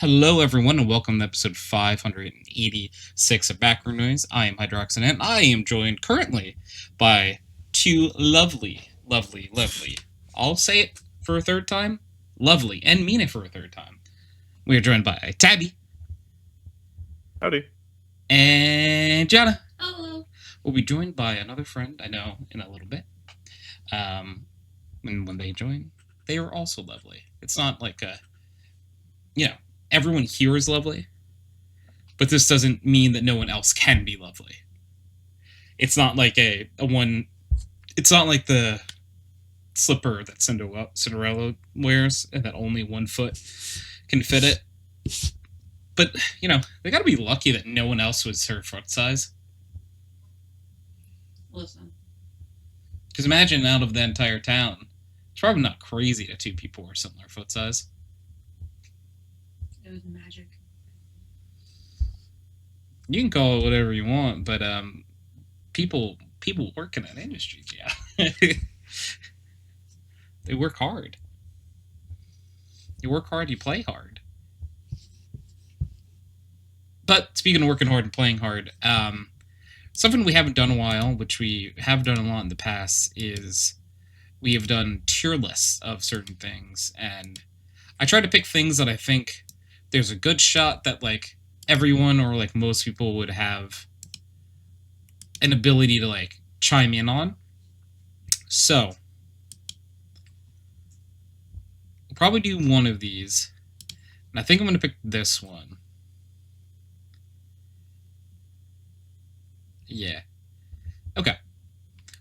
Hello, everyone, and welcome to episode 586 of Background Noise. I am HydroxideAnt. I am joined currently by two lovely, I'll say it for a third time, lovely, and mean it for a third time. We are joined by Tabby. Howdy. And Gianna. Hello. We'll be joined by another friend I know in a little bit. And when they join, they are also lovely. It's not like everyone here is lovely, but this doesn't mean that no one else can be lovely. It's not like it's not like the slipper that Cinderella wears and that only one foot can fit it. But, they gotta be lucky that no one else was her foot size. Listen. Because imagine out of the entire town, it's probably not crazy that two people were similar foot size. It was magic. You can call it whatever you want, but people work in that industry, yeah. They work hard. You work hard, you play hard. But speaking of working hard and playing hard, something we haven't done in a while, which we have done a lot in the past, is we have done tier lists of certain things, and I try to pick things that I think there's a good shot that everyone or most people would have an ability to chime in on. So we'll probably do one of these, and I think I'm going to pick this one. Yeah. Okay.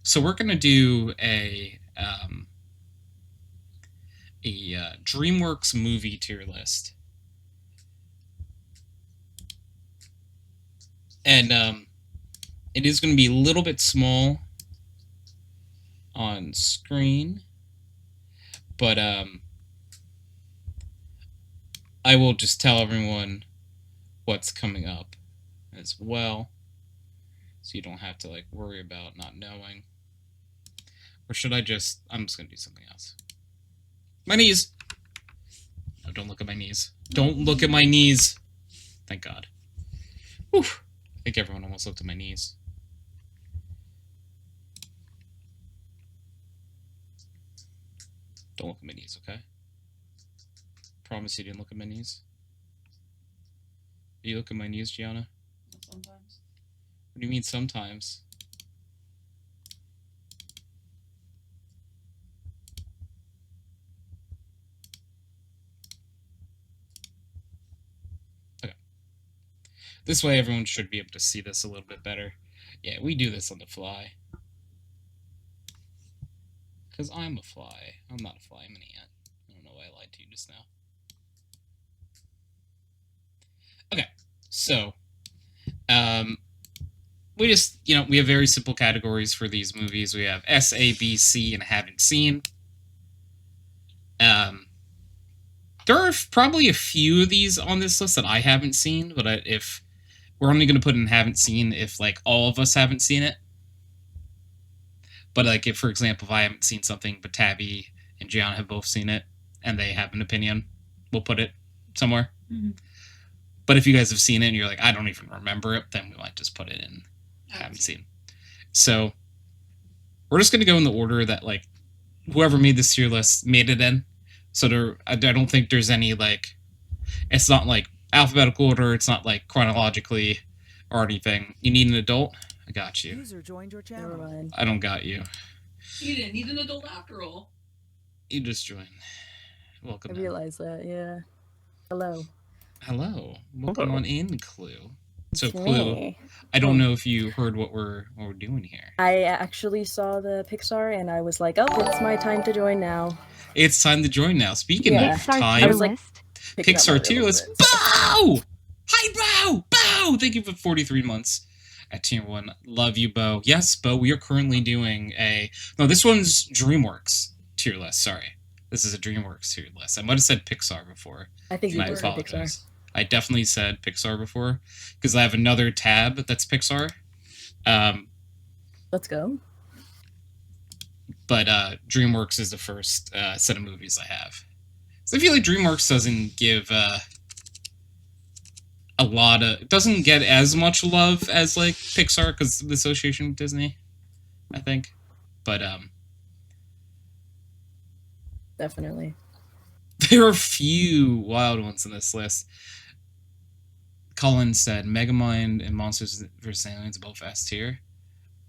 So we're going to do a DreamWorks movie tier list. And it is going to be a little bit small on screen, but I will just tell everyone what's coming up as well, so you don't have to worry about not knowing. Or should I'm just going to do something else. My knees! No, don't look at my knees. Don't look at my knees! Thank God. Whew. I think everyone almost looked at my knees. Don't look at my knees, okay? Promise you didn't look at my knees. You look at my knees, Gianna? Sometimes. What do you mean sometimes? Okay. This way everyone should be able to see this a little bit better. Yeah, we do this on the fly. Because I'm a fly. I'm not a fly, I'm an ant. I don't know why I lied to you just now. Okay, so we just, we have very simple categories for these movies. We have S, A, B, C, and haven't seen. There are probably a few of these on this list that I haven't seen, but if we're only going to put in haven't seen if all of us haven't seen it. But if, for example, if I haven't seen something, but Tabby and Gianna have both seen it, and they have an opinion, we'll put it somewhere. Mm-hmm. But if you guys have seen it and you're I don't even remember it, then we might just put it in haven't seen. So we're just going to go in the order that whoever made this tier list made it in. So I don't think there's any it's not alphabetical order, it's not chronologically or anything. You need an adult? I got you. User joined your channel. I don't got you. You didn't need an adult after all. You just joined. Welcome. I realized that, yeah. Hello. Welcome on in, Clue. So It's Clue, me. I don't know if you heard what we're doing here. I actually saw the Pixar and I was like, oh, it's my time to join now. It's time to join now. Speaking of time, I was Pixar tier list. Bow! Hi, Bo! Bow! Thank you for 43 months at tier 1. Love you, Bo. Yes, Bo, we are currently doing this one's DreamWorks tier list. Sorry. This is a DreamWorks tier list. I might have said Pixar before. I think you I did say apologize. Pixar. I definitely said Pixar before, because I have another tab that's Pixar. Let's go. But DreamWorks is the first set of movies I have. So I feel like DreamWorks doesn't give a lot of... It doesn't get as much love as, like, Pixar because of the association with Disney, I think. But, Definitely. there are a few wild ones in this list. Cullen said Megamind and Monsters vs. Aliens are both S tier.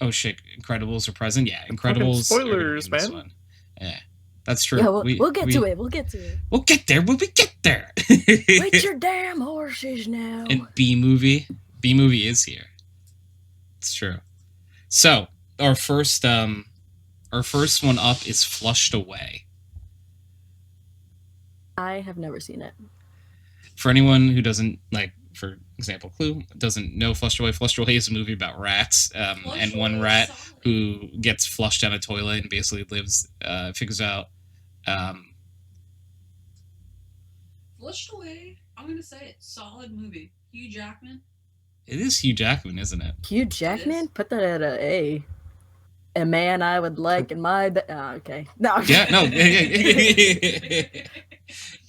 Oh shit, Incredibles are present? Yeah, Incredibles spoilers, are gonna be in this man. one. Yeah, that's true. Yeah, we'll get to it. We'll get to it. We'll get there when we get there. Wait your damn horses now. And B-movie is here. It's true. So our first one up is Flushed Away. I have never seen it. For anyone who doesn't, like, for example, Clue, doesn't know Flushed Away is a movie about rats, and one rat who gets flushed down a toilet and basically figures out... Flushed Away, I'm gonna say it, solid movie. Hugh Jackman. It is Hugh Jackman, isn't it? Hugh Jackman? Put that at a A. A man I would like in my... okay. No. Yeah, no.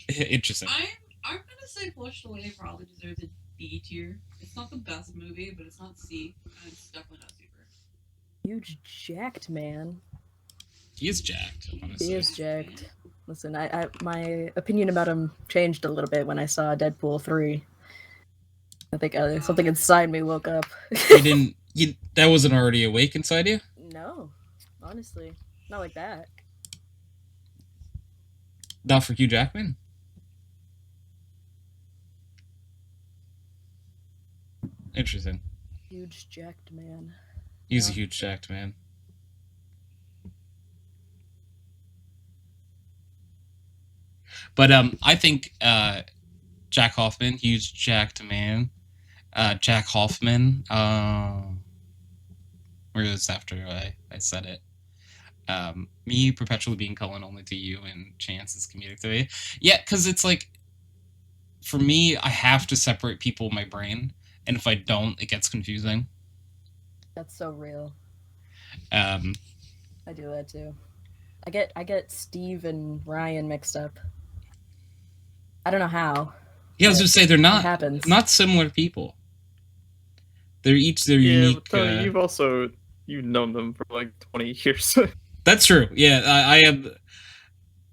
Interesting. I'm gonna say Flushed Away probably deserves a D tier. It's not the best movie, but it's not C, and it's definitely not super. Huge jacked man. He is jacked, honestly. He is jacked. Listen, I my opinion about him changed a little bit when I saw Deadpool 3. I think something inside me woke up. That wasn't already awake inside you? No, honestly, not like that. Not for Hugh Jackman? Interesting. Huge jacked man. He's a huge jacked man. But I think Jack Hoffman, huge jacked man. Jack Hoffman. Where is after I said it? Me perpetually being Cullen only to you and Chance is comedic to me. Yeah, because it's like, for me, I have to separate people in my brain, and if I don't, it gets confusing. That's so real. I do that too. I get Steve and Ryan mixed up. I don't know how. Yeah, I was gonna say they're not similar people. They're each their unique. But you've known them for like 20 years. That's true. Yeah, I have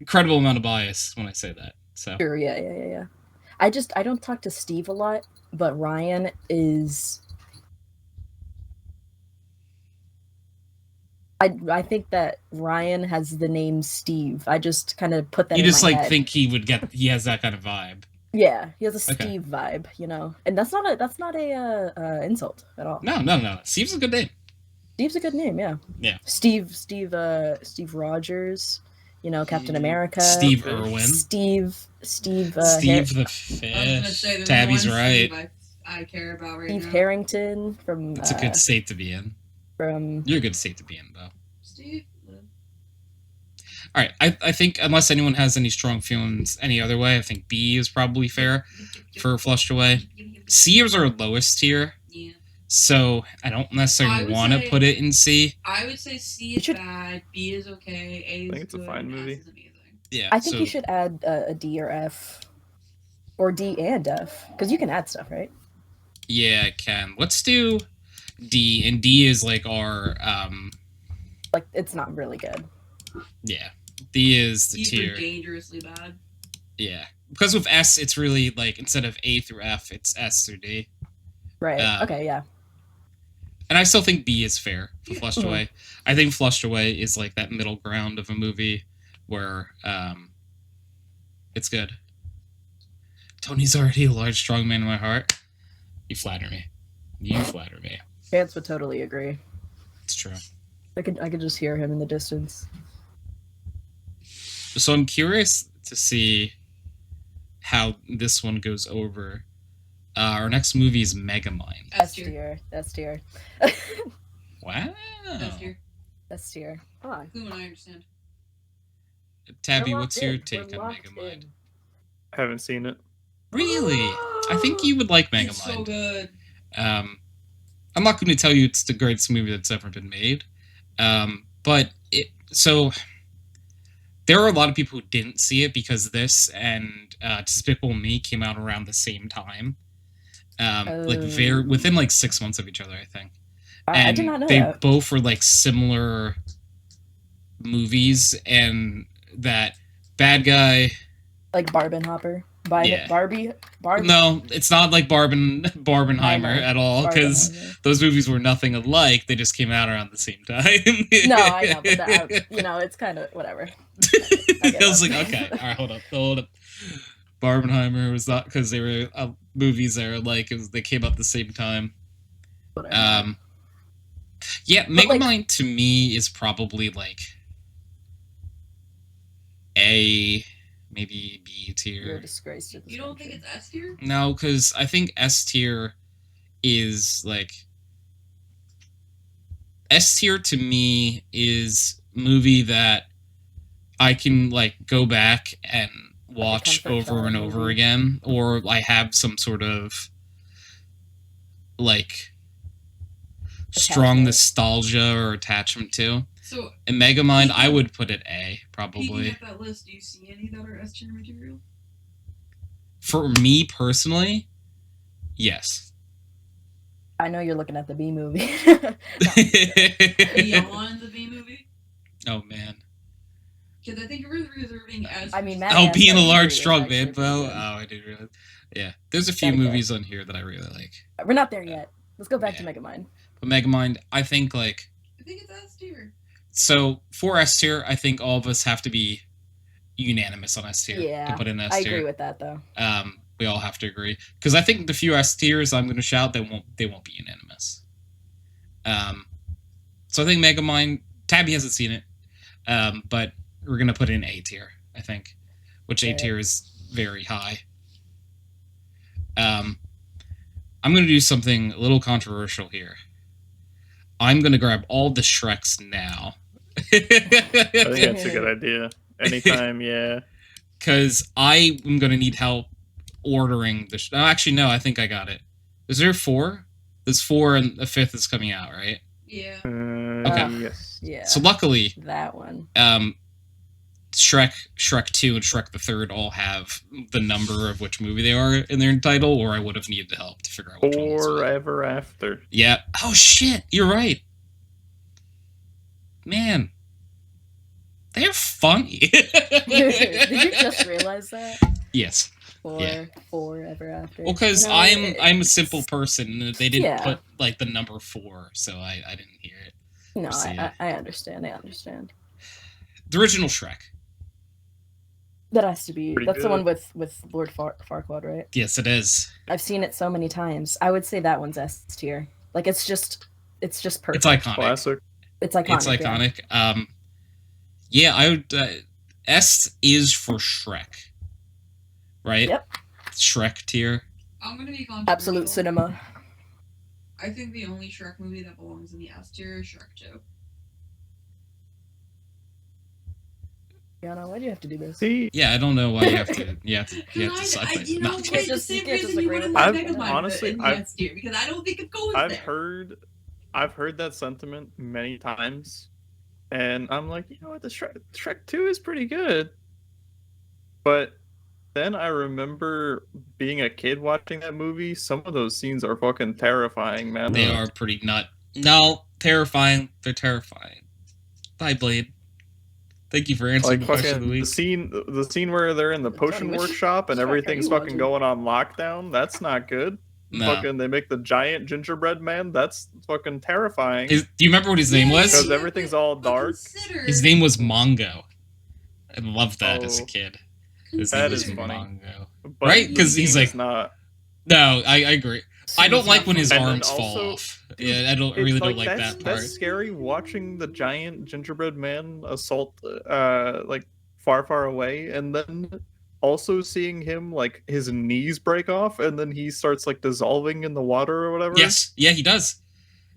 incredible amount of bias when I say that. So sure, yeah. I don't talk to Steve a lot, but Ryan is. I think that Ryan has the name Steve. I just kind of put that. You just in my head. think he has that kind of vibe. Yeah, he has a Steve vibe, and that's not a insult at all. No. Steve's a good name. Steve's a good name, yeah. Yeah. Steve Rogers, Captain America. Steve Irwin. Steve the Fifth. Tabby's right. Steve I care about right Steve now. Harrington from. It's a good state to be in. You're a good state to be in, though. Steve. All right, I think unless anyone has any strong feelings any other way, I think B is probably fair for Flushed Away. C is our lowest tier. Yeah. So I don't necessarily want to put it in C. I would say C is bad, B is okay, A is I think it's a fine movie. S is amazing. Yeah. I think you should add a D or F. Or D and F. Because you can add stuff, right? Yeah, I can. Let's do D. And D is like our... Like, it's not really good. Yeah. D is the tier. Dangerously bad. Yeah. Because with S, it's really like, instead of A through F, it's S through D. Right. Okay, yeah. And I still think B is fair for Flushed Away. I think Flushed Away is like that middle ground of a movie where it's good. Tony's already a large, strong man in my heart. You flatter me. Chance would totally agree. It's true. I could just hear him in the distance. So I'm curious to see how this one goes over. Our next movie is Megamind. That's tier. Wow. That's tier. Come on. Who and I understand. Tabby, what's your take on Megamind? I haven't seen it. Really? I think you would like Megamind. It's so good. I'm not going to tell you it's the greatest movie that's ever been made. But there are a lot of people who didn't see it because this and Despicable Me came out around the same time. like very within like 6 months of each other, I think. I did not know they that. both were like similar movies, and that bad guy. Like Barbenhopper. Yeah. Barbie. No, it's not like Barbenheimer at all, because Barbenheimer. those movies were nothing alike. They just came out around the same time. No, I know, but it's kind of whatever. I was like, okay, all right, hold up. Barbenheimer was not because they were movies that were like they came out the same time. Whatever. Yeah, Megamind to me is probably like A, maybe B tier. You're a disgrace to this You don't think it's S tier? No, because I think S tier is like S tier to me is movie that I can like go back and watch over and over movie. again, or I have some sort of like strong nostalgia or attachment to. So in Megamind, I would put it A, probably. Peeking at that list, do you see any that are S tier material? For me personally, yes. I know you're looking at the B movie. Beyond the B movie? Oh man. Because I think you're reserving S. I mean, being a large, strong man, Bo. Oh, I didn't realize. Yeah, there's a few movies on here that I really like. We're not there yet. Let's go back to Megamind. But Megamind, I think like. I think it's S tier. So for S tier, I think all of us have to be unanimous on S tier to put in S tier. I agree with that though. We all have to agree, because I think the few S tiers I'm going to shout, they won't be unanimous. So I think Megamind, Tabby hasn't seen it, but we're going to put in A tier, I think, which A tier is very high. I'm going to do something a little controversial here. I'm going to grab all the Shreks now. I think that's a good idea. Anytime, yeah. Because I am going to need help ordering the... actually, no, I think I got it. Is there 4? There's 4 and the 5th is coming out, right? Yeah. Okay. Yes. Yeah. So luckily... that one. Shrek 2, and Shrek the Third all have the number of which movie they are in their title, or I would have needed help to figure out which one was what. Forever After. Yeah. Oh, shit. You're right. Man. They're funny. Did you just realize that? Yes. Forever After. Well, because I'm a simple person, and they didn't put like the number 4, so I didn't hear it. No, I understand. I understand. The original Shrek. That has to be. That's the one with Lord Farquaad, right? Yes, it is. I've seen it so many times. I would say that one's S tier. Like it's just perfect. It's iconic. Classic. It's iconic. It's iconic. Yeah, I would. S is for Shrek. Right? Yep. Shrek tier. I'm gonna be controversial. Absolute cinema. I think the only Shrek movie that belongs in the S tier is Shrek 2. Gianna, why do you have to do this? See, yeah, I don't know why you have to. You have to suck it. You know, No, wait, the same reason you wouldn't like Megamind honestly, in the S tier, because I don't think it goes there. I've heard that sentiment many times, and I'm like, you know what, the Shrek 2 is pretty good. But then I remember being a kid watching that movie. Some of those scenes are fucking terrifying, man. They are pretty No, terrifying. They're terrifying. Bye, Blade. Thank you for answering the question of the week. The scene where they're in the potion workshop and everything's fucking going on lockdown. That's not good. No. Fucking, they make the giant gingerbread man. That's fucking terrifying. Do you remember what his name was? Because everything's all dark. His name was Mongo. I loved that as a kid. His That name was is funny. Mongo. But Right? Because he's like, not. No, I agree. I don't like when his And then arms fall also, off. Yeah, I really don't like that part. That's scary watching the giant gingerbread man assault like far away, and then also seeing him like his knees break off and then he starts like dissolving in the water or whatever. Yes, yeah, he does.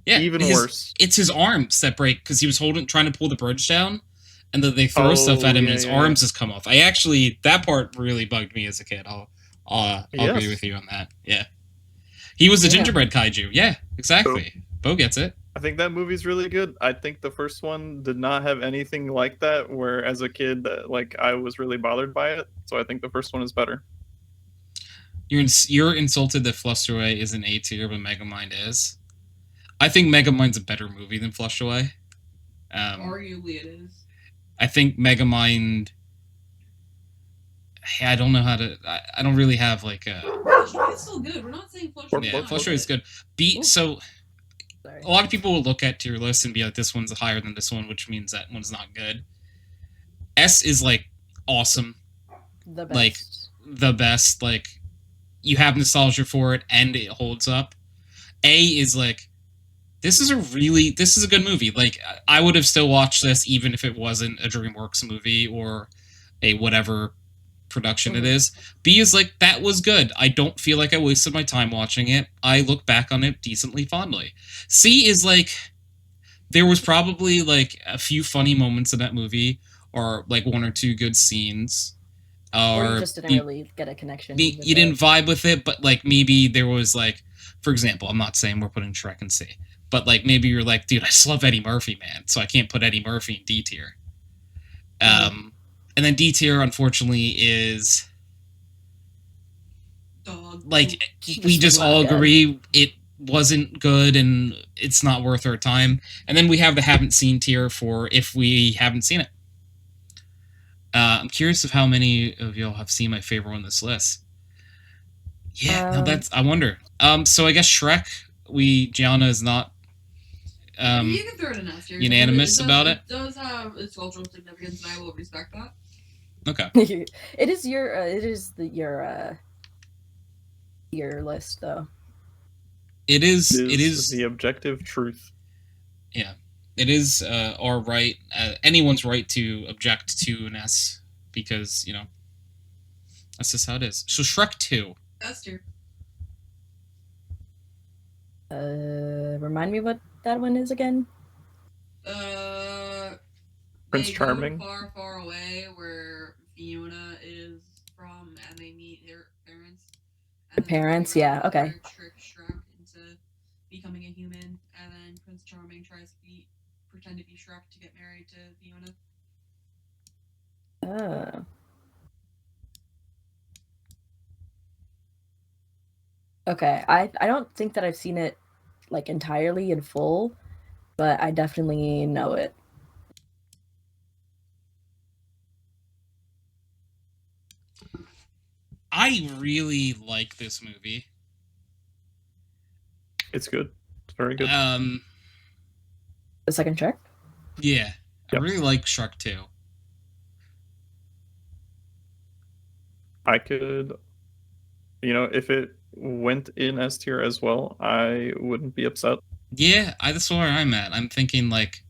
Yeah, even worse. It's his arms that break because he was trying to pull the bridge down, and then they throw stuff at him and his arms just come off. That part really bugged me as a kid. I'll agree with you on that. Yeah. He was a gingerbread kaiju. Yeah, exactly. Bo gets it. I think that movie's really good. I think the first one did not have anything like that, where as a kid, like I was really bothered by it. So I think the first one is better. You're insulted that Flushed Away isn't A tier, but Megamind is. I think Megamind's a better movie than Flushed Away. Arguably, it is. I think Megamind. I don't know how to. I don't really have like a. Flushed Away is still good. We're not saying Flushed Away. Yeah, is Flushed Away not is good. Ooh. So Sorry. a lot of people will look at tier lists and be like, "This one's higher than this one," which means that one's not good. S is like awesome, The best. like the best. Like you have nostalgia for it and it holds up. A is like this is a good movie. Like I would have still watched this even if it wasn't a DreamWorks movie or a whatever production it is. B is like that was good. I don't feel like I wasted my time watching it. I look back on it decently fondly. C is like there was probably like a few funny moments in that movie or like one or two good scenes. Or Or you just didn't really get a connection. with you it. didn't vibe with it, but like maybe there was like, for example, I'm not saying we're putting Shrek in C, but like maybe you're like, dude, I still love Eddie Murphy, man, so I can't put Eddie Murphy in D tier. And then D tier, unfortunately, is Dog. like Just we just not all good. agree it wasn't good and it's not worth our time. And then we have the haven't seen tier for if we haven't seen it. I'm curious of how many of y'all have seen my favorite one on this list. Yeah, no, that's I wonder. So I guess Shrek, Gianna is not You can throw it in S tier. unanimous about it? It does have its cultural significance, and I will respect that. okay. It is your your list though. It is the objective truth. it is our right, anyone's right to object to an S because, you know, that's just how it is. So Shrek 2. S tier. Remind me what that one is again. Prince They Charming? Go far, far away, where Fiona is from, and they meet their parents. The parents, yeah, okay. Trick Shrek into becoming a human, and then Prince Charming tries to pretend to be Shrek to get married to Fiona. Oh. Okay, I don't think that I've seen it like entirely in full, but I definitely know it. I really like this movie. It's good. It's very good. The second Shrek? Yeah. I Yep. really like Shrek 2. I could, if it went in S tier as well, I wouldn't be upset. Yeah, that's where I'm at. I'm thinking like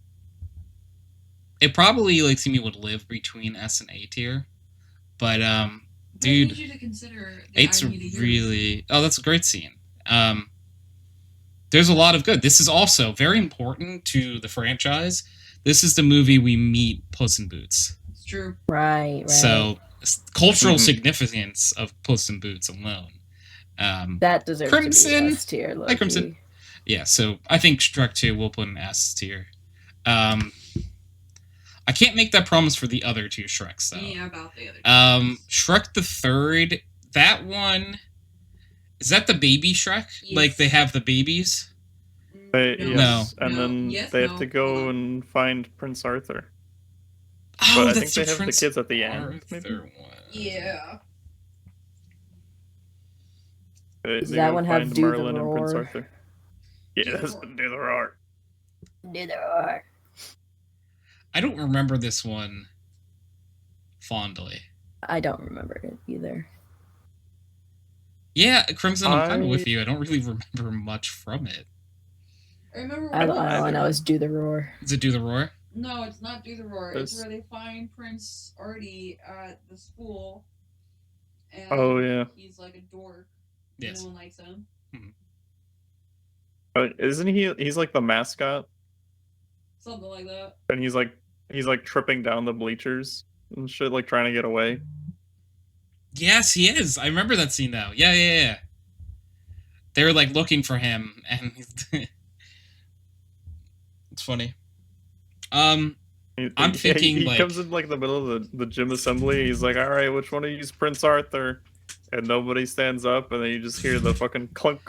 it probably like to me would live between S and A tier, but But I dude, need you to consider the it's I Need a Hero really that's a great scene. There's a lot of good. This is also very important to the franchise. This is the movie we meet Puss in Boots. It's true. Right. So cultural Mhm. significance of Puss in Boots alone. That deserves Crimson. to be S tier. Hi, Crimson. Yeah, so I think Shrek 2 will put an S tier. I can't make that promise for the other two Shreks though. Yeah, about the other two. Shrek the Third, that one is that the baby Shrek? Yes. Like they have the babies? Yes, and No. then Yes, they have no. to Hold go on. and find Prince Arthur. Oh, But I that's think they the have the Prince kids at the end, Arthur maybe? one. Yeah. Does They that go one have find Do the Merlin and Prince Roar? Arthur. Yeah, Do the that's Roar. Do the Roar. Neither. I don't remember this one fondly. I don't remember it either. Yeah, Crimson, I'm kind of I- with you. I don't really remember much from it. I remember All don't I either. know is Do the Roar. Is it Do the Roar? No, it's not Do the Roar. It's There's- where they find Prince Artie at the school. And Oh, yeah. he's like a dork. Yes. No one likes him. Isn't he? He's like the mascot, Something like that. and he's like tripping down the bleachers and shit, like trying to get away. Yes, he is. I remember that scene now. Yeah. They were like looking for him, and it's funny. I'm thinking, he like- comes in like the middle of the gym assembly. He's like, "All right, which one of you's Prince Arthur?" and nobody stands up, and then you just hear the fucking clunk,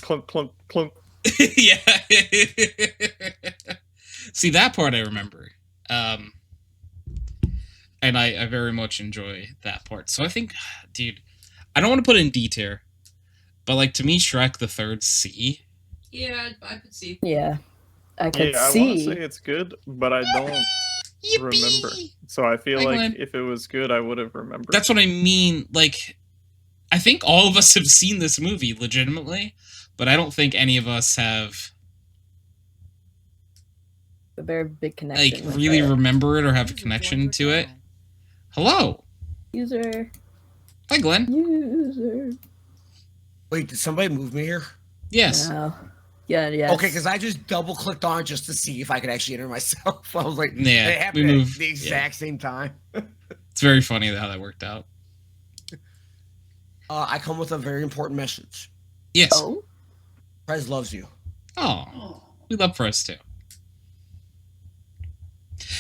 clunk, clunk, clunk. Yeah. See, that part I remember. And I very much enjoy that part. So I think, dude, I don't want to put in D tier, but like to me, Shrek the Third C. Yeah, I could see. Yeah, I could Yeah, I want to see. say it's good, but I don't remember. Yippee! So I feel Hi, like Glen. if it was good, I would have remembered. That's what I mean. Like, I think all of us have seen this movie legitimately, but I don't think any of us have A very big connection. like with really it. remember it or have a User connection joined to your it. channel. Hello. User. Hi, Glen. User. Wait, did somebody move me here? Yes. No. Yeah, yeah. Okay, because I just double clicked on it just to see if I could actually enter myself. I was like, Yeah, it we happened moved- at the exact same time. It's very funny how that worked out. I come with a very important message. Yes. Oh. Prez loves you. Oh, Oh. we love Press too.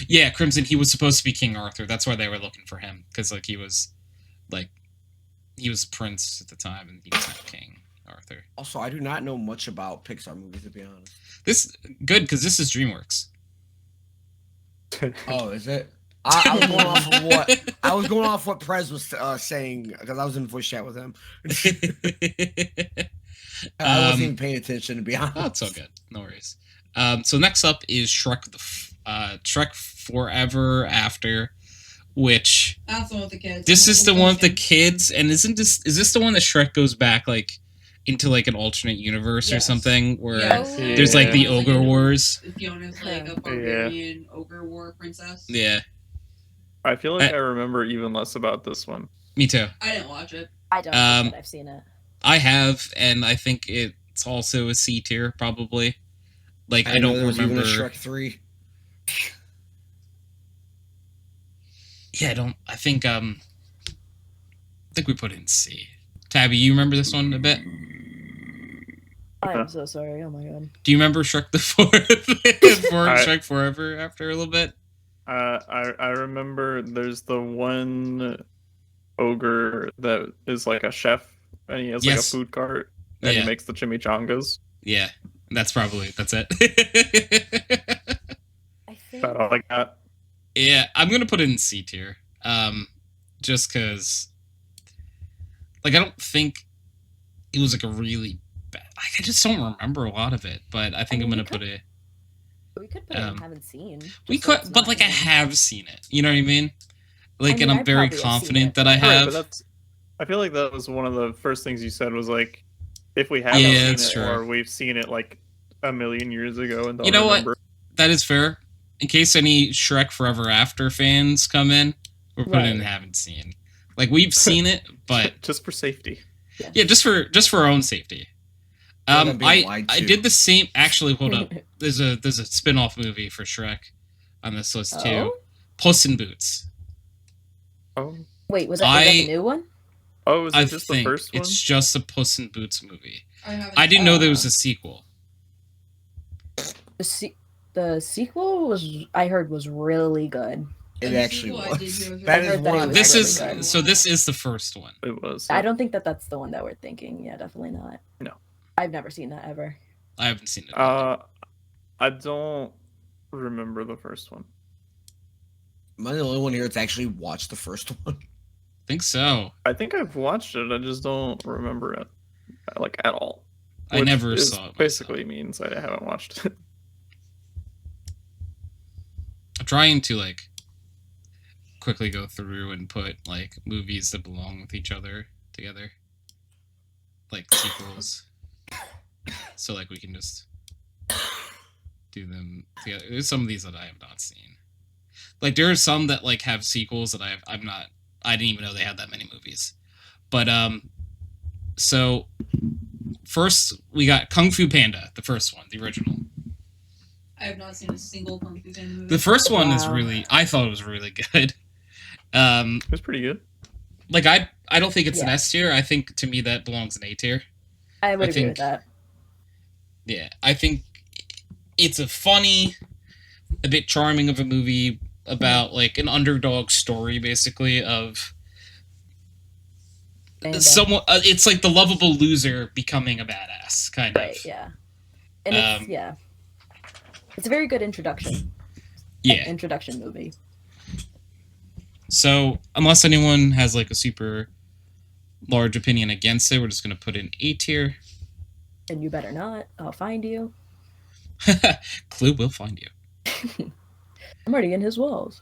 Yeah, Crimson. He was supposed to be King Arthur. That's why they were looking for him, because like he was prince at the time, and he was not King Arthur. Also, I do not know much about Pixar movies, to be honest. This good because this is DreamWorks. Oh, is it? I was going off of what I was going off what Prez was saying because I was in voice chat with him. I wasn't even paying attention, to be honest. Oh, it's all good. No worries. So next up is Shrek Shrek Forever After, which That's the one with the kids. this I'm is the gonna one with the look kids, and is this the one that Shrek goes back like into like an alternate universe or Yes. something where Yes. there's like the Yeah. Ogre Wars? Fiona's like a Yeah. barbarian ogre war princess. Yeah, I feel like I remember even less about this one. me too. I didn't watch it. I don't Um, think that I've seen it. I have, and I think it's also a C tier probably. Like I know don't there was even remember. a Shrek 3. Yeah, I don't. I think we put it in C. Tabby, you remember this one a bit? I'm so sorry. Oh my god. Do you remember Shrek the Fourth? Shrek Forever After a little bit? I remember there's the one ogre that is like a chef, and he has like a Yes. food cart, and Yeah. he makes the chimichangas. Yeah, that's it. I think. About all I got. Yeah, I'm gonna put it in C tier. Just because, like, I don't think it was like a really bad. Like, I just don't remember a lot of it. But I think I I'm mean, gonna put it. We could put it in haven't seen. We just so could, it's but not like I in- have seen it. You know what I mean? Like, mean, and I'm I very probably have seen confident it, that I but- Right, have. but that's. I feel like that was one of the first things you said was like, if we haven't Yeah, seen that's it true. or we've seen it like a million years ago and don't You know what? remember. That is fair. In case any Shrek Forever After fans come in, we're putting it in Right. haven't seen. Like we've seen it, but just for safety. yeah, just for our own safety. Well, I'm being lied I to. did the same. Actually, hold up. There's a spin-off movie for Shrek on this list too. Oh? Puss in Boots. Oh, Wait, was that the new one? oh, is it I just the think first one? it's just a Puss in Boots movie. haven't I didn't know there Uh, was a sequel. The sequel was I heard was really good. It The actually sequel I did was. hear was That really is good. one of the This really is good. so. This is the first one. It was. I don't think that's the one that we're thinking. Yeah, definitely not. No. I've never seen that ever. I haven't seen it. I don't remember the first one. Am I the only one here that's actually watched the first one? I think so. I think I've watched it. I just don't remember it, like at all. I Which never is saw it. myself. Basically means I haven't watched it. I'm trying to like quickly go through and put like movies that belong with each other together, like sequels. So like we can just do them together. There's some of these that I have not seen. Like there are some that like have sequels that I didn't even know they had that many movies. But so first we got Kung Fu Panda, the first one, the original. I have not seen a single Kung Fu Panda movie. The first one is Wow. really, I thought it was really good. It was pretty good. Like I don't think it's an Yeah. S tier. I think to me that belongs in A tier. I would I agree with think- that. Yeah, I think it's a funny, a bit charming of a movie about like an underdog story, basically of And, somewhat. It's like the lovable loser becoming a badass, kind right, of. yeah. And it's yeah. It's a very good introduction. Yeah. Introduction movie. So, unless anyone has like a super large opinion against it, we're just gonna put in A tier. And you better not. I'll find you. Clue will find you. I'm already in his walls.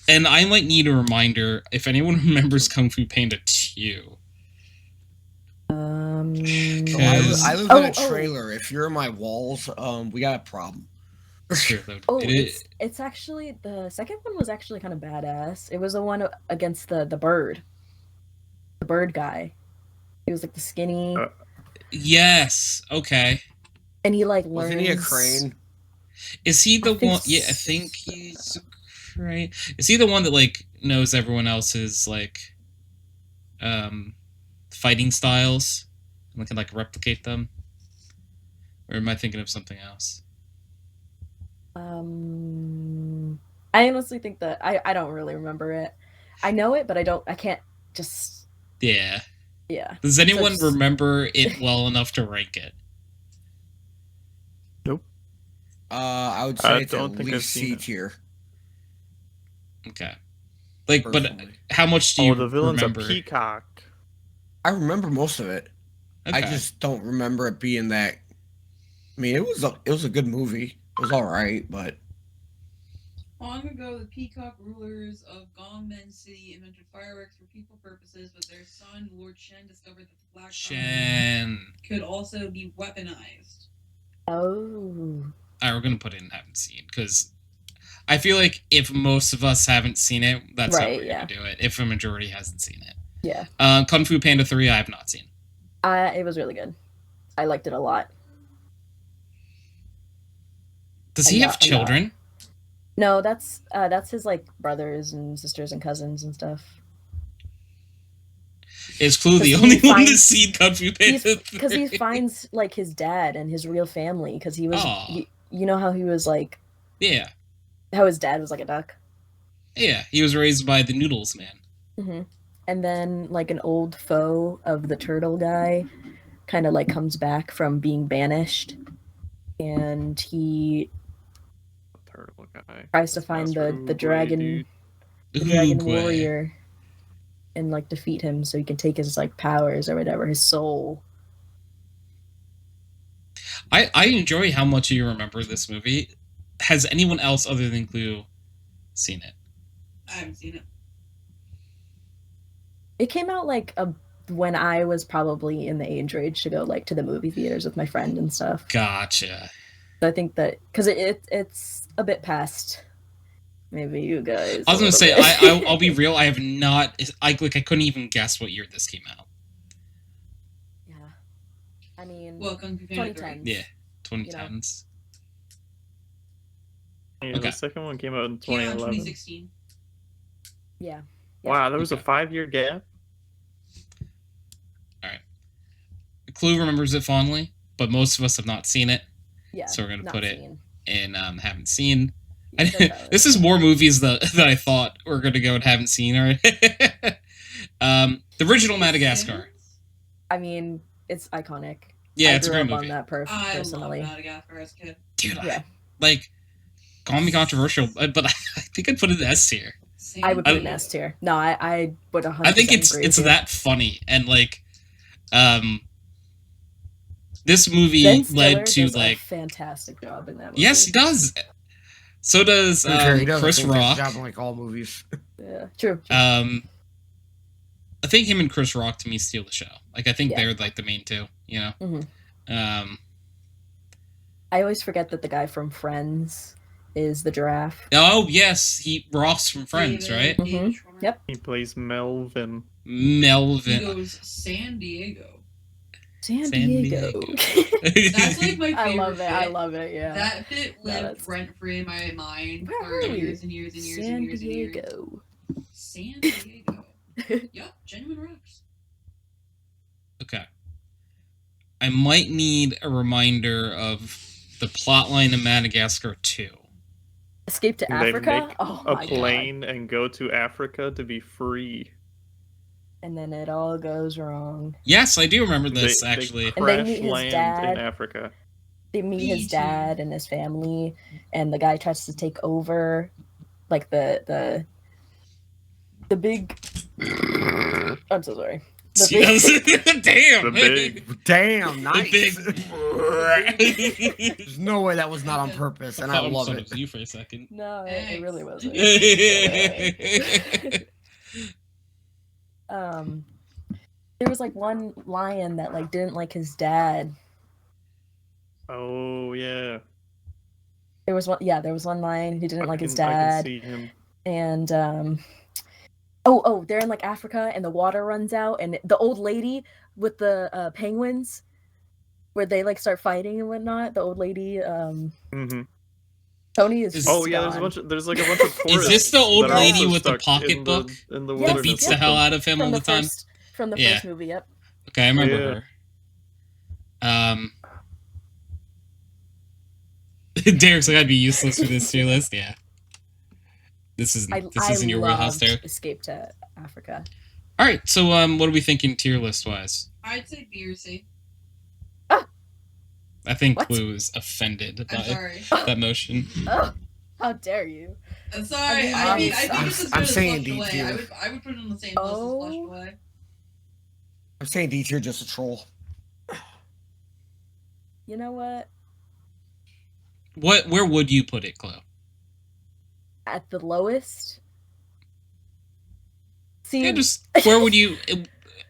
And I might need a reminder if anyone remembers Kung Fu Panda 2. So I Because- live in a trailer. If you're in my walls, we got a problem. Sure, though. Oh, it's actually the second one was actually kind of badass. It was the one against the bird guy. He was like the skinny, Yes. Okay. and he like learns. Wasn't he a crane? Is he the think one? Yeah, I think he's a crane. Is he the one that like knows everyone else's like fighting styles and can like replicate them? Or am I thinking of something else? I honestly think that I don't really remember it. I know it, but I can't just. Yeah. Yeah. Does anyone just- remember it well enough to rank it? I would say I it's don't at think I've least seen C it. tier. Okay. Like, but Personally. how much do you the villain's remember? a peacock. I remember most of it. Okay. I just don't remember it being that. I mean, it was a good movie. It was all right, but Long ago, the peacock rulers of Gongmen City invented fireworks for peaceful purposes, but their son, Lord Shen, discovered that the black Shen. could also be weaponized. Oh. Alright, we're gonna put it in haven't seen because I feel like if most of us haven't seen it, that's how Right, we're yeah. gonna do it. If a majority hasn't seen it, Yeah. Kung Fu Panda 3, I have not seen. It was really good. I liked it a lot. Does he I'm have not- I'm not. children? No, that's his like brothers and sisters and cousins and stuff. Is Clue the 'Cause only he one to finds- see Kung Fu Panda? Because he 3? finds like his dad and his real family. Because he was, Aw. you know how he was like, Yeah, how his dad was like a duck. yeah. He was raised by the Noodles Man. Hmm. And then like an old foe of the turtle guy, kind of like comes back from being banished, and he Turtle guy. tries to find Master the Oogway, dragon. dude. The dragon Oogway. warrior, and like defeat him so he can take his like powers or whatever, his soul. I enjoy how much you remember this movie. Has anyone else other than Clue seen it? I haven't seen it. It came out like when I was probably in the age range to go like to the movie theaters with my friend and stuff. Gotcha. So I think that because it's a bit past maybe you guys. I was a gonna say little bit. I'll be real. I have not. I couldn't even guess what year this came out. Yeah, I mean, Well, Kung Fu Panda 3. 2010s. Yeah, 2010s. Yeah, Okay. The second one came out in Came out in 2011. 2016. Yeah. Wow, there was a Okay. 5-year gap. Clue remembers it fondly, but most of us have not seen it, Yeah. so we're gonna not put it seen. in haven't seen. Yeah, that's valid. This is more movies that I thought were gonna go and haven't seen. Already. The original Madagascar. I mean, it's iconic. Yeah, I it's a grew great up movie. on that I personally. love Madagascar as a kid. Dude, Yeah. like, call me controversial, but I think I'd put it in S tier. Same. I would put I- an S tier. No, I would 100%. I think it's agree with you. that funny and like, this movie Ben Stiller led to does a like, fantastic job in that movie. yes, he does. So does To be fair, he does a Chris fantastic Rock. job in like all movies. Yeah, true. I think him and Chris Rock to me steal the show. Like, I think Yeah. they're like the main two. You know. Mhm. Um. I always forget that the guy from Friends is the giraffe. Oh yes, Ross from Friends, David- right? David Mhm. Schwimmer. Yep. He plays Melvin. He Melvin. goes San Diego. San San Diego. That's like my favorite I love it. I fit. love it. Yeah. That fit No, lived that's- rent free in my mind Where for are we? years and years and years San and years and years. Diego. San Diego. Yep, genuine rocks. Okay. I might need a reminder of the plotline of Madagascar 2. Escape to They Africa. make Oh a my plane and go to Africa to be free. and then it all goes wrong. Yes, I do remember this They actually. And they crash meet his land dad. in Africa. They meet Me his too. dad and his family, and the guy tries to take over, like the big. I'm so sorry. The big, Damn. The big- Damn, The nice. big. There's no way that was not on purpose, and I thought love it it. was you for a second. no, it really wasn't. There was like one lion that like didn't like his dad. Oh yeah. There was one lion who didn't like his I dad. can see him. And they're in like Africa and the water runs out, and the old lady with the penguins, where they like start fighting and whatnot, the old lady Mm-hmm. Tony is Is- Oh yeah, gone. there's like a bunch of tourists. this the old that are lady also with the stuck pocketbook in the Yes, that wilderness beats the with hell them? out of him all the time? From the Yeah. first movie. Yep. Okay, I remember Yeah. her. Derek's like, I'd be useless for this tier list. Yeah. This isn't your wheelhouse, loved Derek. Escape to Africa. All right, so what are we thinking tier list wise? I'd say B or C. I think What? Blue is offended I'm by sorry. that motion. Oh, how dare you? I'm sorry. I I mean, think I'm- it's as I'm good as saying Flushed D Away. tier. I would put it on the same list as Flushed Oh. Away. I'm saying D tier, just a troll. You know what? Where would you put it, Chloe? At the lowest. See, Yeah, just where would you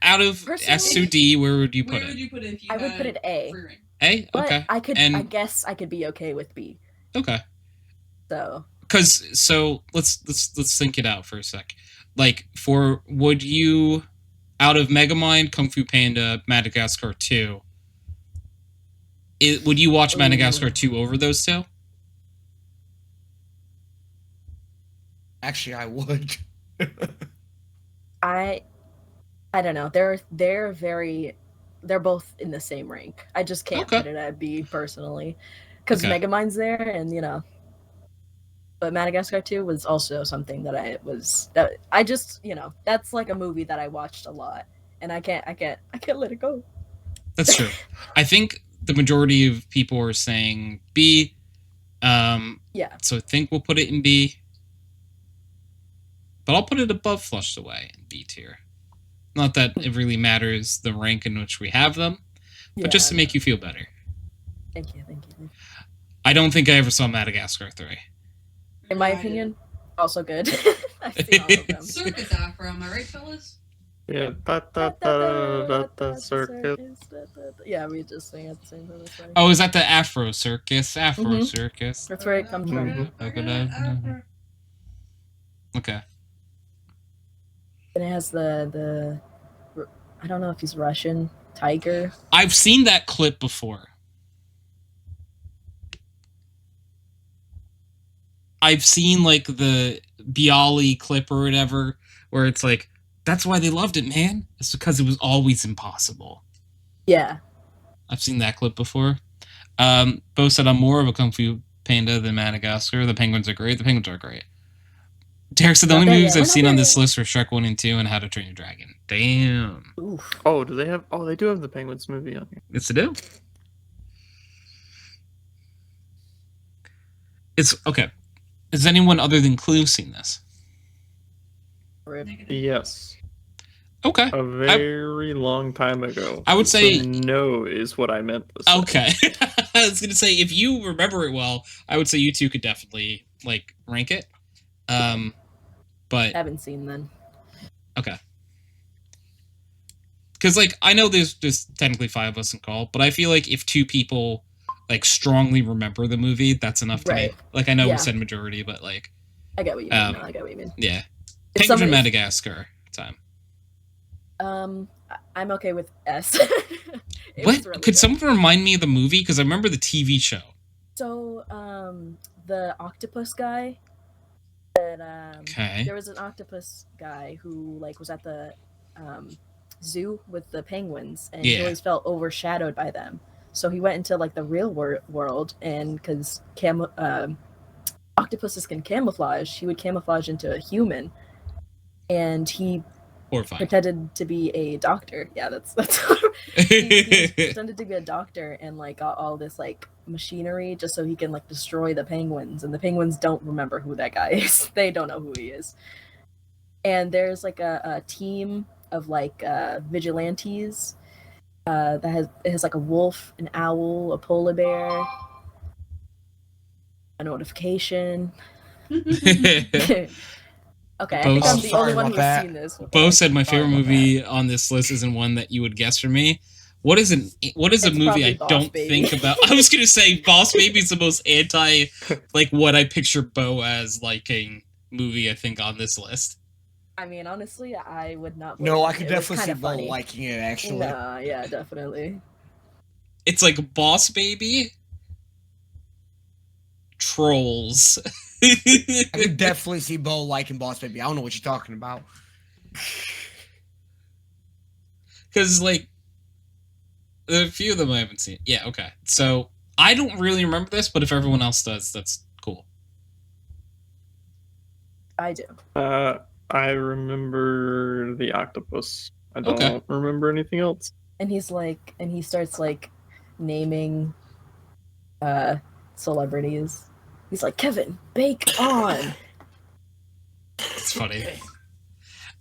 out of Personally- S to D? Where would you put Where would it? you put it if you I would had put it A. free reign? A. but Okay. I could. And- I guess I could be okay with B. Okay. So Because let's think it out for a sec. Like would you out of Megamind, Kung Fu Panda, Madagascar 2? Would you watch Ooh. Madagascar 2 over those two? Actually, I would. I don't know. They're both in the same rank. I just can't Okay. put it at B personally, because Okay. Megamind's there, and But Madagascar 2 was also something that I just that's like a movie that I watched a lot, and I can't let it go. That's true. I think the majority of people are saying B. Yeah. So I think we'll put it in B. But I'll put it above Flushed Away in B tier. Not that it really matters the rank in which we have them, but just to make you feel better. Thank you. I don't think I ever saw Madagascar 3. In my I opinion, also good. I've seen all of them. didn't. Circus Afro, am I right, fellas? Yeah. Circuit. Yeah, we just sing at the same time. That's right. Oh, is that the Afro Circus? Mhm. Circus. That's where it comes from. Mhm. Okay. And it has the I don't know if he's Russian tiger. I've seen that clip before. I've seen like the Bialy clip or whatever, where it's like, that's why they loved it, man. It's because it was always impossible. Yeah. I've seen that clip before. Bo said I'm more of a Kung Fu Panda than Madagascar. The penguins are great. The penguins are great. Derek said the Not only there movies yet. I've We're seen not on there this yet. list are Shrek 1 and 2 and How to Train Your Dragon. Damn. Oof. Oh, do they have? Oh, they do have the Penguins movie on here. Yes, they do. It's okay. Has anyone other than Clue seen this? Rip. Yes, Okay. a very long time ago. I would say- So no is what I meant to say. Okay. I was gonna say if you remember it well, I would say you two could definitely like rank it. But Haven't seen then. okay. Because like I know there's technically 5 of us in call, but I feel like if 2 people like strongly remember the movie, that's enough to me. Right. Like I know Yeah. we said majority, but like I get what you mean. Um, No, I get what you mean. yeah. If Penguins in somebody- Madagascar time. I'm okay with S. It What? was really Could good. someone remind me of the movie? Because I remember the TV show. So, the octopus guy. That Okay. there was an octopus guy who like was at the zoo with the penguins, and he Yeah. always felt overshadowed by them. So he went into like the real world, and because octopuses can camouflage, he would camouflage into a human, and he Horrifying. pretended to be a doctor. Yeah, that's he pretended to be a doctor and like got all this like machinery just so he can like destroy the penguins, and the penguins don't remember who that guy is. They don't know who he is. And there's like a team of like vigilantes that has like a wolf, an owl, a polar bear, a notification. Okay, I think Bo- I'm the sorry only one about who's that. seen this. Bo said my Sorry favorite about movie on this list isn't one that you would guess for me. What is a It's movie I probably Boss don't Baby. think about? I was gonna say Boss Baby is the most anti, like what I picture Bo as liking movie. I think on this list. I mean, honestly, I would not. No, blame I you. could It was definitely see kinda Bo funny. liking it, actually. Nah, yeah, definitely. It's like Boss Baby, Trolls. I could definitely see Bo liking Boss Baby. I don't know what you're talking about. Because like a few of them I haven't seen. Yeah, okay. So I don't really remember this, but if everyone else does, that's cool. I do. I remember the octopus. I don't Okay. remember anything else. And he starts like naming celebrities. He's like, Kevin, bake on. It's funny.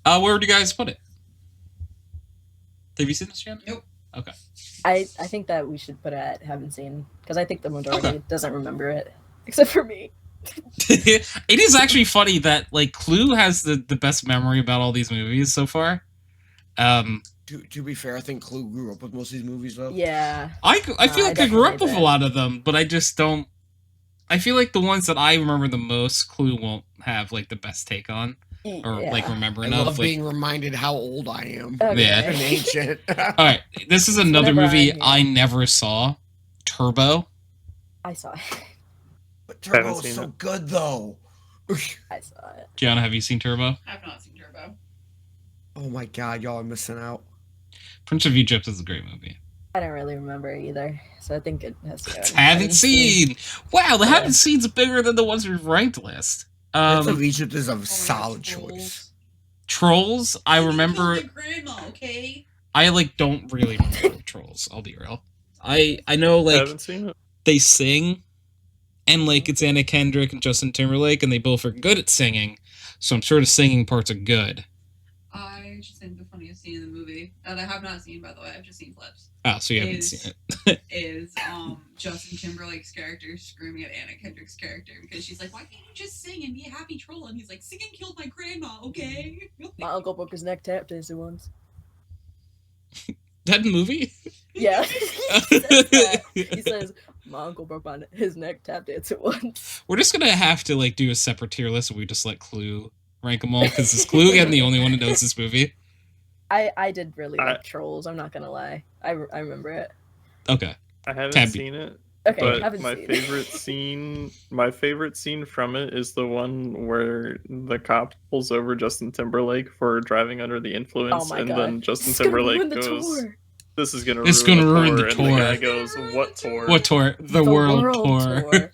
Where would you guys put it? Have you seen this, Gianna? Nope. Okay. I think that we should put it at haven't seen, because I think the majority Okay. doesn't remember it, except for me. It is actually funny that like Clue has the best memory about all these movies so far. To be fair, I think Clue grew up with most of these movies, though. Yeah. I feel I like I grew up definitely with a did. lot of them, but I just don't. I feel like the ones that I remember the most, Clue won't have like the best take on or Yeah. like I remembering love of. Like, being reminded how old I am. Okay. Yeah. And ancient. all right, this is another Whenever movie I'm here. I never saw. Turbo. I saw it. But Haven't Turbo's seen so it. good, though. I saw it. Gianna, have you seen Turbo? I've not seen Turbo. Oh my god, y'all are missing out. Prince of Egypt is a great movie. I don't really remember it either, so I think it has to go. in Haven't seen. Wow, the Yeah. haven't seen's bigger than the ones we've ranked list. Prince of Egypt is a Oh my solid gosh, choice. Trolls. I He remember. killed my grandma, okay? I like don't really remember Trolls. I'll be real. I know like Haven't seen it. they sing, and like it's Anna Kendrick and Justin Timberlake, and they both are good at singing. So I'm sure the singing parts are good. I just think the funniest scene in the movie that I have not seen, by the way, I've just seen clips, Oh, so you haven't Is- seen it. is Justin Timberlake's character screaming at Anna Kendrick's character because she's like, "Why can't you just sing and be a happy troll?" And he's like, "Singing killed my grandma, okay?" My uncle broke his neck tap dancing once. That movie? Yeah. He says that. He says, my uncle broke his neck tap dancing once. We're just gonna have to like do a separate tier list where we just let Clue rank them all because is Clue again the only one who knows this movie? I did really I- like Trolls, I'm not gonna lie. I remember it. Okay. I haven't Tabby. seen it, Okay, but haven't my seen favorite scene from it is the one where the cop pulls over Justin Timberlake for driving under the influence, Oh my and god. then Justin This is gonna ruin Timberlake the goes, tour. "This is gonna This is ruin gonna the ruin tour," the and tour. the guy goes, "What tour?" What tour? The World Tour. Tour.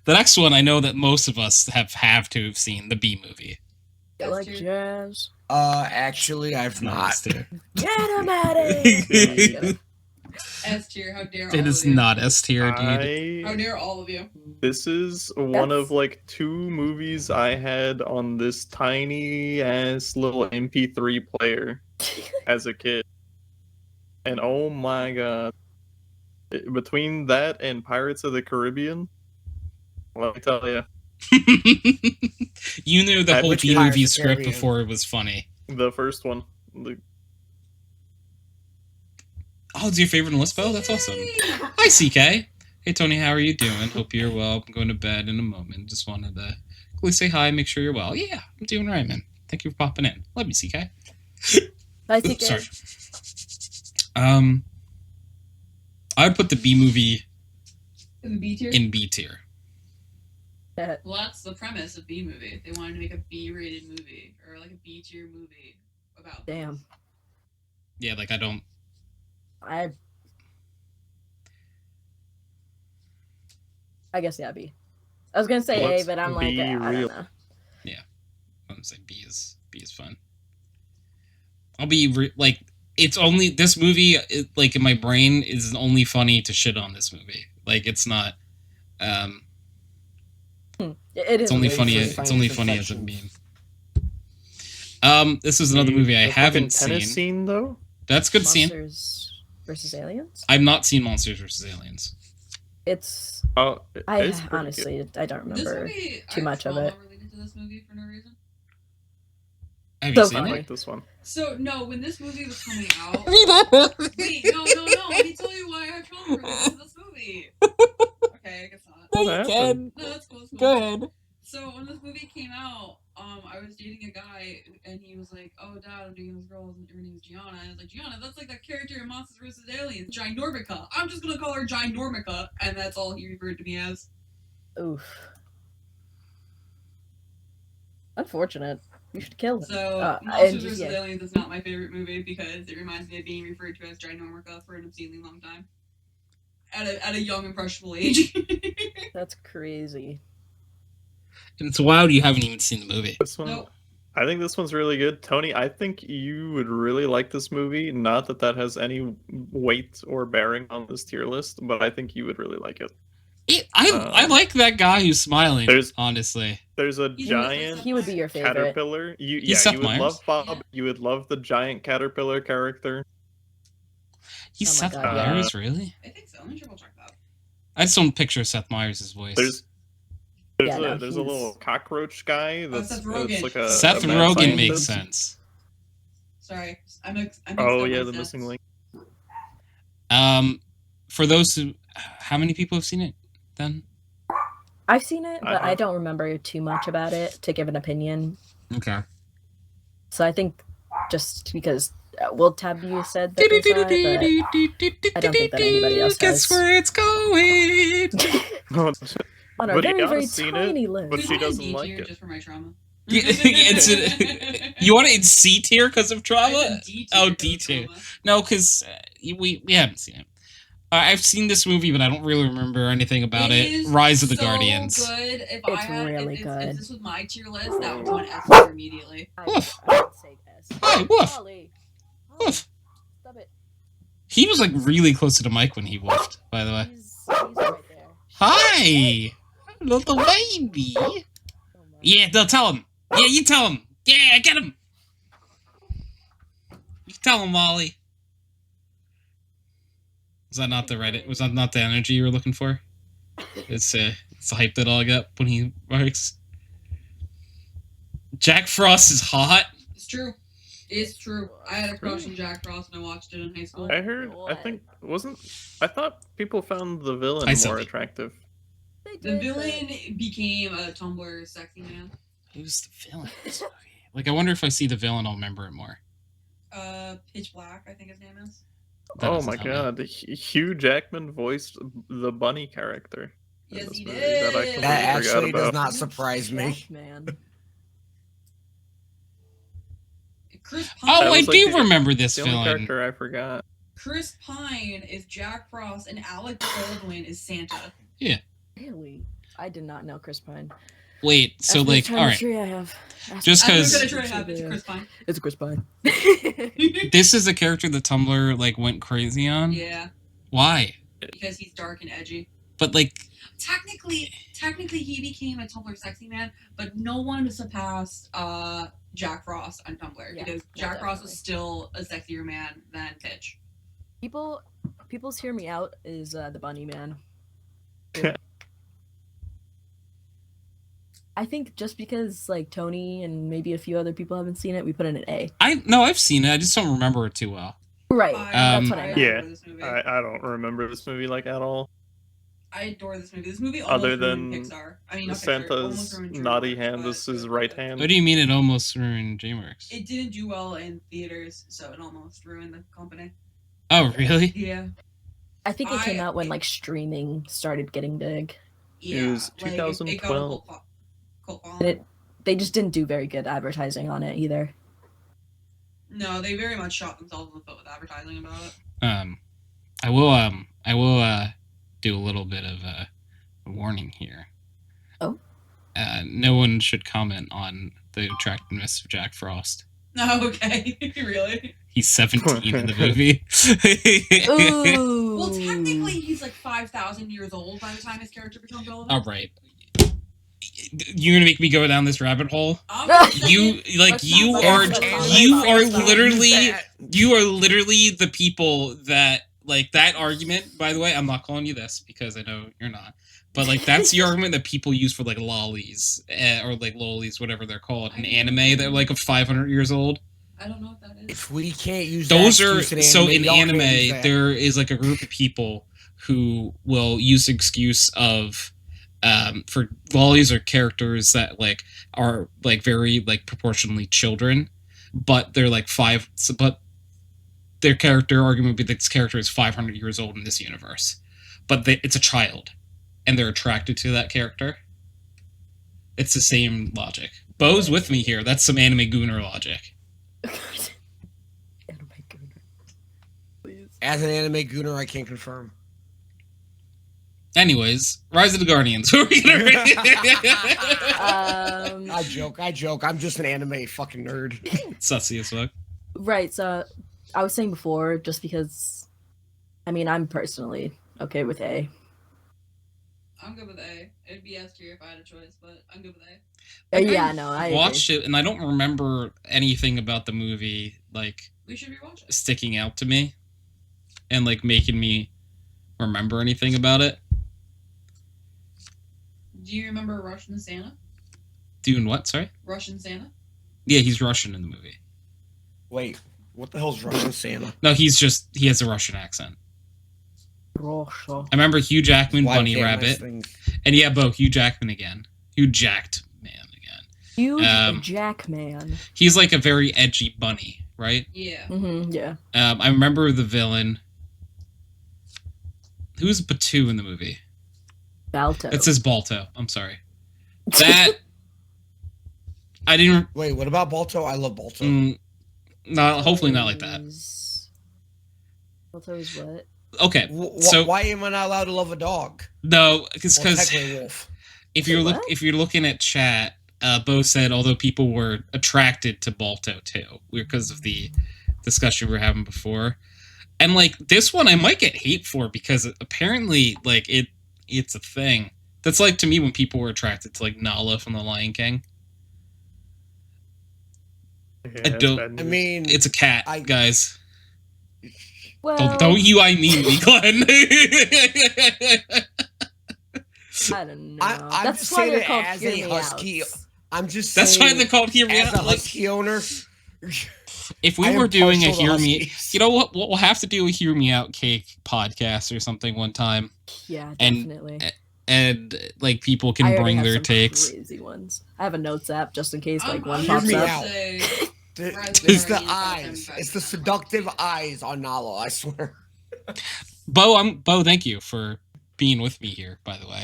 The next one I know that most of us have to have seen, the B movie. I like That's jazz. Actually, I've It's not not. S tier. Get him at it! S tier, how dare all It is of you. not S tier, dude. How dare all of you. This is one That's- of like 2 movies I had on this tiny ass little MP3 player as a kid. And oh my god. Between that and Pirates of the Caribbean, let me tell you, You knew the I whole bet B you movie Pirates of script Caribbean. before it was funny. the first one. Oh, it's your favorite list, Bo? That's awesome. Yay! Hi, CK. Hey, Tony, how are you doing? Hope you're well. I'm going to bed in a moment. Just wanted to quickly say hi, make sure you're well. Yeah, I'm doing right, man. Thank you for popping in. Love you, CK. Bye, TK. Sorry. I would put the B movie In the B tier? in B tier. Well, that's the premise of B movie. They wanted to make a B-rated movie or like a B tier movie about. Damn. Yeah, like I don't. I guess yeah, B. I was gonna say A, Let's but I'm like, be I real. don't know. say B is fun. I'll be like, it's only this movie. Like in my brain, is only funny to shit on this movie. Like it's not. It is It's only Wait funny. for It's science only funny as a infections. meme. This is another movie I The haven't fucking tennis seen. scene though. That's a good scene. Monsters versus Aliens. I've not seen Monsters vs. Aliens. It's Oh, I it's pretty honestly I don't This remember movie, too I much of trauma it. related to this movie for no reason. Have So you seen good. I funny. it? like this one. So no, when this movie was coming out, wait, no. Let me tell you why I have trauma related to this movie. Okay, I guess not. What happened? No, that's cool. Go ahead. So when this movie came out, I was dating a guy, and he was like, "Oh, Dad, I'm dating this girl, and her name is Gianna." And I was like, "Gianna, that's like that character in Monsters vs. Aliens, Ginormica. I'm just gonna call her Ginormica," and that's all he referred to me as. Oof. Unfortunate. You should kill him. So and Monsters just- vs. yeah. Aliens is not my favorite movie because it reminds me of being referred to as Ginormica for an obscenely long time. At a young impressionable age. That's crazy. And it's wild you haven't even seen the movie. This one, Nope. I think this one's really good. Tony, I think you would really like this movie. Not that that has any weight or bearing on this tier list, but I think you would really like it. I like that guy who's smiling. There's- honestly, There's a He's giant He would be your favorite. caterpillar. He's Seth you would Meyers? love Bob. Yeah. You would love the giant caterpillar character. he's Oh my Seth God, yeah. Myers, really? I think so. Let me triple check that. I just don't picture Seth Myers' voice. There's Yeah, no, there's a little he's- cockroach guy that's Seth Rogen. it's like a Seth a mad Rogen makes scientist. sense. Sorry, I mixed Oh up yeah, my the stats. missing link. For those who, how many people have seen it? Then I've seen it, but I have. don't remember too much about it to give an opinion. okay. So I think just because Tabby said that they saw it, I don't think that anybody else Guess has. where it's going. but on a But very, Gianna's very seen it, tiny but list. she There's doesn't one in D like tier it. just for my trauma. You want it in C tier because of I trauma? said D tier Oh, 'cause of D tier. trauma. No, because we haven't seen it. I've seen this movie, but I don't really remember anything about it. is Rise of the so Guardians. Good. If It's I had, really if good. this was my tier list, that would go on F tier immediately. I Woof. would say S. Hey, woof. Ollie. Woof. Stop it. He was like really close to the mic when he woofed, by the way. He's right there. Hi! Little baby! Oh my. Yeah, they'll tell him. Yeah, you tell him. Yeah, get him. You tell him, Molly. Was that not the right? Was that not the energy you were looking for? It's the hype that all got when he works. Jack Frost is hot. It's true. It's true. I had a crush on Jack Frost when I watched it in high school. I heard. I think I thought people found the villain I saw more it. attractive. They The did, but- villain became a Tumblr sexy man. Who's the villain? in this movie? Like, I wonder if I see the villain, I'll remember it more. Pitch Black, I think his name is. That Oh doesn't my tell me. god, Hugh Jackman voiced the bunny character. in Yes, this he movie did. That I completely That forgot actually does about. not surprise me. Jack, man. Chris Oh, Pine. That I was, like, do the- remember this The only villain. character I forgot. Chris Pine is Jack Frost, and Alec Baldwin is Santa. Really? I did not know Chris Pine. Wait, so Ask me like, the kind all of right, tree I have. Just I'm 'cause- gonna try to have it. Chris Pine. It's a Chris Pine. this is a character that Tumblr like went crazy on. Yeah, Why? because he's dark and edgy. But like, Technically, he became a Tumblr sexy man, but no one surpassed Jack Frost on Tumblr Yeah, because yeah, Jack Frost definitely. was still a sexier man than Pitch. People's Hear Me Out is the Bunny Man. I think just because like Tony and maybe a few other people haven't seen it, we put in an A. I've seen it. I just don't remember it too well. Right. Um, that's what I meant. Yeah, adore this movie. I don't remember this movie like at all. I adore this movie. This movie almost Other ruined than Pixar. I mean, not Pixar, almost Santa's ruined naughty DreamWorks, hand but is his it right was- hand. What do you mean it almost ruined DreamWorks? It didn't do well in theaters, so it almost ruined the company. Oh, really? Yeah. I think it came I- out when like streaming started getting big. Yeah. was like, it got a 2012. cult And following. they just didn't do very good advertising on it either. No, they very much shot themselves in the foot with advertising about it. I will do a little bit of a warning here. Oh? No one should comment on the attractiveness of Jack Frost. Oh, okay. Really? He's 17 in the movie. Ooh. Well, technically, he's like 5,000 years old by the time his character becomes relevant. All right. You're gonna make me go down this rabbit hole. You Let's you not- are let's not- you let's are not- literally the people that like that argument. By the way, I'm not calling you this because I know you're not. But like that's the argument that people use for like lollies or like lollies, whatever they're called, in anime that are like 500 years old. I don't know what that is. If we can't use Those that are excuse so in in y'all can't use anime that. there is like a group of people who will use the excuse of for lollies or characters that like are like very like proportionally children, but they're like but their character argument would be this character is 500 years old in this universe, but it's a child and they're attracted to that character. It's the same logic. Bo's with me here. That's some anime gooner logic. Anime gooner. Please. As an anime gooner, I can't confirm. Anyways, Rise of the Guardians. Who are we gonna rate? I joke. I'm just an anime fucking nerd. Sussy as fuck. Right, so I was saying before, just because, I mean, I'm personally okay with A. I'm good with A. It'd be S tier if I had a choice, but I'm good with A. Yeah, no, I watched it and I don't remember anything about the movie like We should rewatch it. sticking out to me and like making me remember anything about it. Do you remember Russian Santa? Doing what? Sorry. Russian Santa? Yeah, he's Russian in the movie. Wait, what the hell's Russian Santa? No, he has a Russian accent. Russia. I remember Hugh Jackman, Why Bunny can't I Rabbit, sing? and yeah, Bo, Hugh Jackman again. Hugh Jacked Man again. Huge Um, Jackman. He's like a very edgy bunny, right? Yeah. Mm-hmm, yeah. I remember the villain. Who's Batu in the movie? Balto. It says Balto. I'm sorry. That I didn't. Wait, what about Balto? I love Balto. No, hopefully not like that. Balto is what? Okay, so Why am I not allowed to love a dog? no, because Well, technically a wolf. if Wait, you're what? if you're looking at chat, Bo said although people were attracted to Balto too, because of the discussion we were having before, and like this one I might get hate for because apparently like it's a thing. That's like to me when people were attracted to like Nala from The Lion King. Yeah, don't- bad I news. mean, It's a cat, guys. Well, Don't you I need me, Glenn. I don't know. I'm That's just why saying they're it called as Hear a Me husky. Outs. I'm just That's saying why they're called Hear Me as Out. a Like, husky owner. if we I am were doing a partial to Hear Me, huskies. you know what? We'll have to do a Hear Me Out cake podcast or something one time, Yeah, And- definitely. and like people I can already bring have their some takes. crazy ones. I have a notes app just in case like one I'm Hear pops me gonna up. out. say- It's the eyes. It's the seductive eyes on Nala, I swear. Bo, thank you for being with me here. By the way,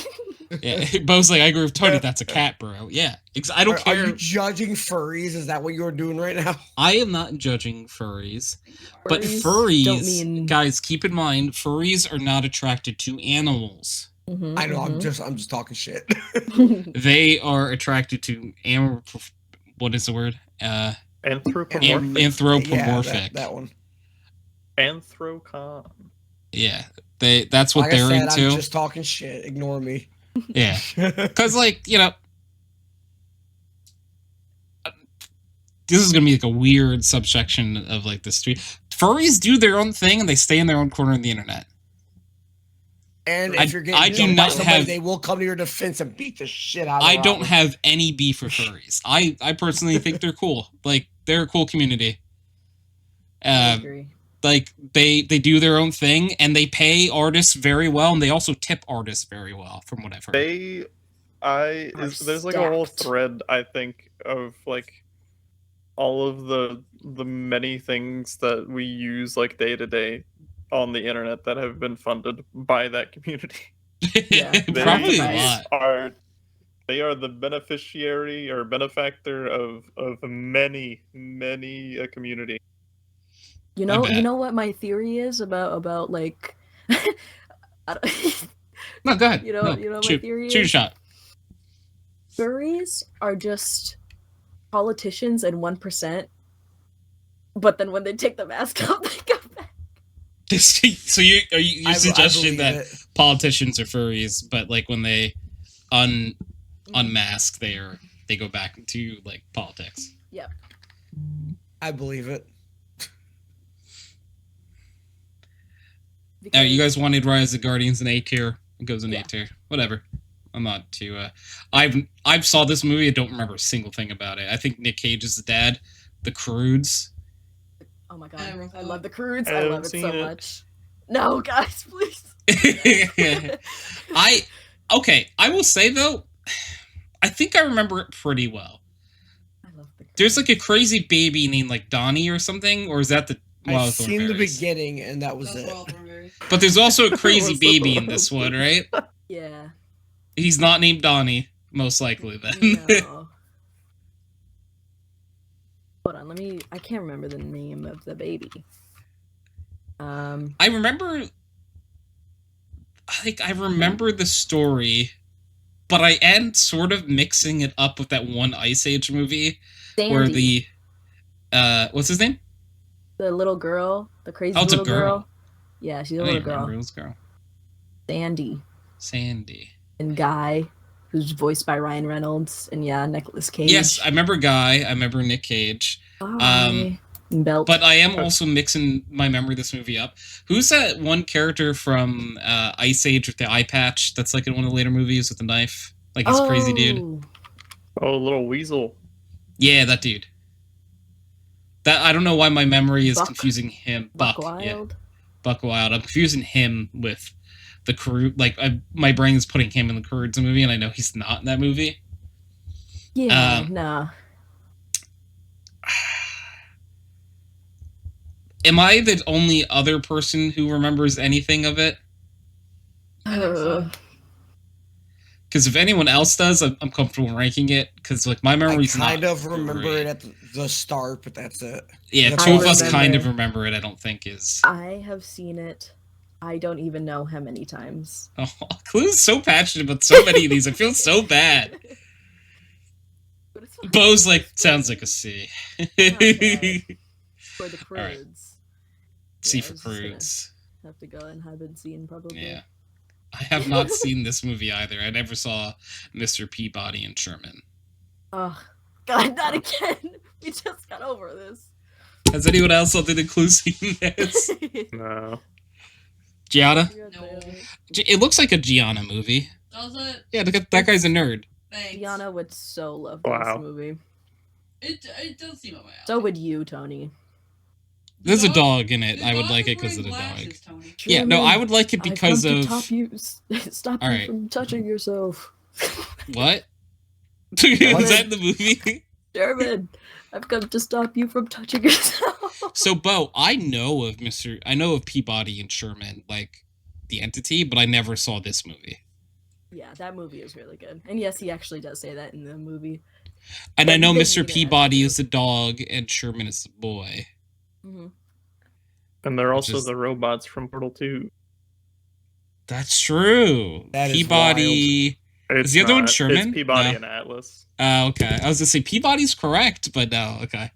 yeah, Bo's like I agree with Tony. That's a cat, bro. Yeah, I don't Are care. you judging furries? Is that what you're doing right now? I am not judging furries, but Furries furries, don't mean- guys, keep in mind, furries are not attracted to animals. Mhm, I know. I'm Mm-hmm. just talking shit. mhm. They are attracted to what is the word? Anthropomorphic. Anthropomorphic. That one. Anthrocon. Yeah, that's what Like I they're said, into. I'm just talking shit. Ignore me. Yeah, because like this is gonna be like a weird subsection of like the street. Furries do their own thing and they stay in their own corner of the internet. And I- if you're I getting do jumped by not somebody, have- they will come to your defense and beat the shit out of I the don't robber. have any beef for furries. I personally think they're cool. Like they're a cool community. I agree. Like they do their own thing and they pay artists very well and they also tip artists very well from what I've heard. There's like a whole stacked. thread I think of like all of the many things that we use like day to day on the internet that have been funded by that community. Yeah. Probably a Nice. lot. They are the beneficiary or benefactor of many a community. You I know, bet. you know what my theory is about like. I don't- No, go ahead. You know- No, you know what my shoot, theory shoot a is? shot. Furries are just politicians and 1%, but then when they take the mask off, they come back. So you're suggesting that it. politicians are furries, but like when they unmask, they go back into like politics. Yep. I believe it. Oh, you guys wanted Rise of Guardians in A tier? It goes in Yeah. A tier. Whatever. I'm not too. I've saw this movie. I don't remember a single thing about it. I think Nick Cage is the dad. The Croods. Oh my I god, never I love the Croods. I I haven't love it so seen it. much. No, guys, please. I will say though, I think I remember it pretty well. I love the Croods. There's like a crazy baby named like Donnie or something, or is that the I've Wild seen the Thornberries? beginning, and that was That's it. Wild Thornberries. But there's also a crazy What's the baby in this one, right? Yeah. He's not named Donnie, most likely then. No. Hold on, I can't remember the name of the baby. I remember the story, but I am sort of mixing it up with that one Ice Age movie where Sandy, the what's his name? the little girl, the crazy Oh, it's a little girl. girl. Yeah, she's a I little don't remember girl. this girl. Sandy. Sandy. And Guy, who's voiced by Ryan Reynolds, and yeah, Nicolas Cage. Yes, I remember Guy. I remember Nick Cage. And Belt. But I am also mixing my memory of this movie up. Who's that one character from Ice Age with the eye patch that's like in one of the later movies with the knife? Like he's a crazy dude. Oh, little weasel. Yeah, that dude. That I don't know why my memory is Buck? confusing him. Buck Buck, yeah. Wild. Buck Wild. I'm confusing him with the crew. Like my brain is putting him in the Croods movie, and I know he's not in that movie. Yeah, nah. Am I the only other person who remembers anything of it? I think so. Because if anyone else does, I'm comfortable ranking it. Because like my I memory's kind not of remember great. it at the start, but that's it. Yeah, That's two all of I us kind of remember. remember it. I don't think is. I have seen it. I don't even know how many times. Oh, Clue's so passionate about so many of these. I feel so bad. But it's fine. Bo's like sounds like a C. Okay. For the All right. Croods. C Yeah, for I was just gonna Croods. Have to go and have it seen probably. Yeah. I have not seen this movie either. I never saw Mr. Peabody and Sherman. Oh, God, not again. We just got over this. Has anyone else other than Clue seen this? No. Gianna? No. It looks like a Gianna movie. Does it? Yeah, look at that guy's a nerd. Thanks. Gianna would so love Wow. this movie. It does seem up my alley. So would you, Tony. There's a Dog- dog in it. the I would dog like is it because of the wearing dog. glasses, Tony. Yeah, no, I would like it I've because come of to stop All you right. from touching yourself. what? Was that in the movie? Sherman, I've come to stop you from touching yourself. So, Bo, I know of Peabody and Sherman, like the entity, but I never saw this movie. Yeah, that movie is really good. And yes, he actually does say that in the movie. And But I know you didn't Mr. need it, Peabody actually. is the dog and Sherman is the boy. Hmm. And they're also Just- the robots from Portal 2. That's true. That is Peabody. It's the other one not. Sherman? It's Peabody No. and Atlas. Okay. I was gonna say Peabody's correct, but no. Okay.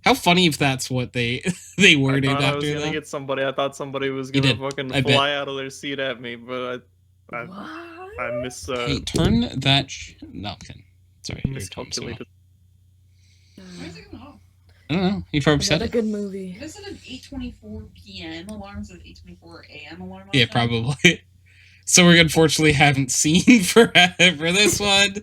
How funny if that's what they I worded thought I was after gonna that. get somebody. I thought somebody was You gonna did. fucking I bet. fly out of their seat at me, but I What? miss Hey, turn that. No, I'm kidding. Sorry, you're talking so well. miscalculated. Why is it going off? I don't know. You probably said Another it. good movie. Is it an 8:24 p.m. alarm instead of 8:24 a.m. alarm? Yeah, last time? probably. So we unfortunately haven't seen for this one.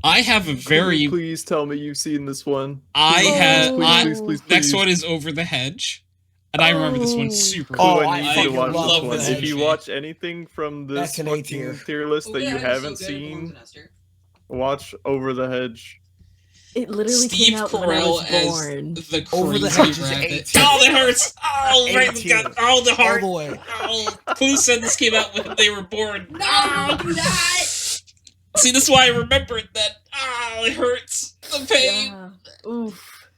I have a very. Please tell me you've seen this one. I Please, have. please, I, please, please, next please. one is Over the Hedge, and I remember this one Oh. super. Oh, well. I need you to fucking watch love this Over one. the If you Hedge. watch anything from this That's an A fucking tier. tier list Over that the you Hedge is haven't so good, seen, Belongs in Esther. watch Over the Hedge. It literally Steve came out when I Carell was as born. the Over the crazy Hedge is rabbit. 18. Oh, that hurts! Oh, right, 18. God! Oh, the All heart! the way. Oh, Clue said this came out when they were born. No, don't do that. See, this is why I remember it. That it hurts. The pain. Yeah. Oof.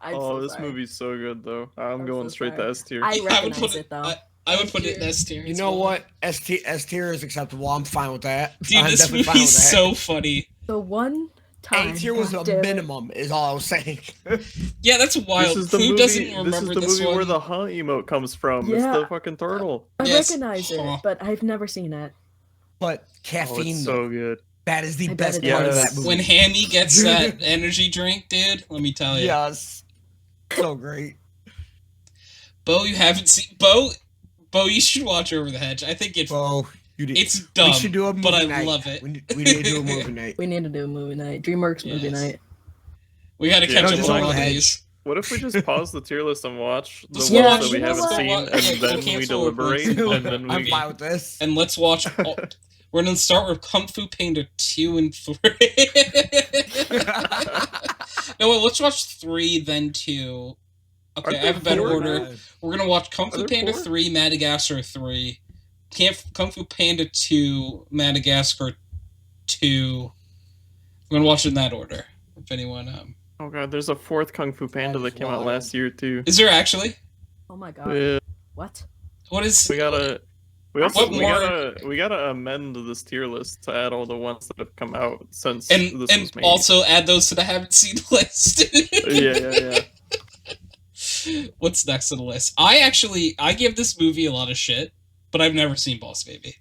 I'm Oh, so this sorry. movie's so good though. I'm I'm going so straight sorry. to S tier. I Yeah, would recognize put it though. I would put it in S tier. You know what? S tier is acceptable. I'm fine with that. Dude, I'm this definitely fine movie's with that. so funny. The one time. A tier was a God damn it. minimum, is all I was saying. Yeah, that's wild. This is the Who movie. doesn't This is remember the this movie one? where the huh emote comes from. It's Yeah. the fucking turtle. I Yes. recognize Huh. it, but I've never seen it. But Oh, caffeine, it's so good. that is the I bet best it part of is. that movie. When Hammy gets that energy drink, dude, let me tell you. Yes. So great. Bo, you haven't seen... Bo, you should watch Over the Hedge. I think it's Bo, you did. it's dumb, We should do a movie but I night. love it. We need to do a movie night. We need to do a movie night. DreamWorks movie Yes. night. We gotta Yeah, catch no, up just on Over all the these. What if we just pause the tier list and watch the Just ones watch- that we you know haven't what? seen, Yeah, and we'll then we cancel it, we'll deliberate, do and then I'm we... fine with this. And let's watch... we're gonna start with Kung Fu Panda 2 and 3. No, wait, let's watch 3, then 2. Okay, Aren't I have a better there 4 order. now? We're gonna watch Kung Are Fu there Panda 4? 3, Madagascar 3, Kung Fu Panda 2, Madagascar 2. We're gonna watch it in that order. If anyone, Oh god, there's a 4th Kung Fu Panda that came out wild. last year too. is there actually? Oh my god. Yeah, What? What is? we gotta What more- we gotta amend this tier list to add all the ones that have come out since And this and was made. also add those to the haven't seen list. yeah. What's next on the list? I give this movie a lot of shit, but I've never seen Boss Baby.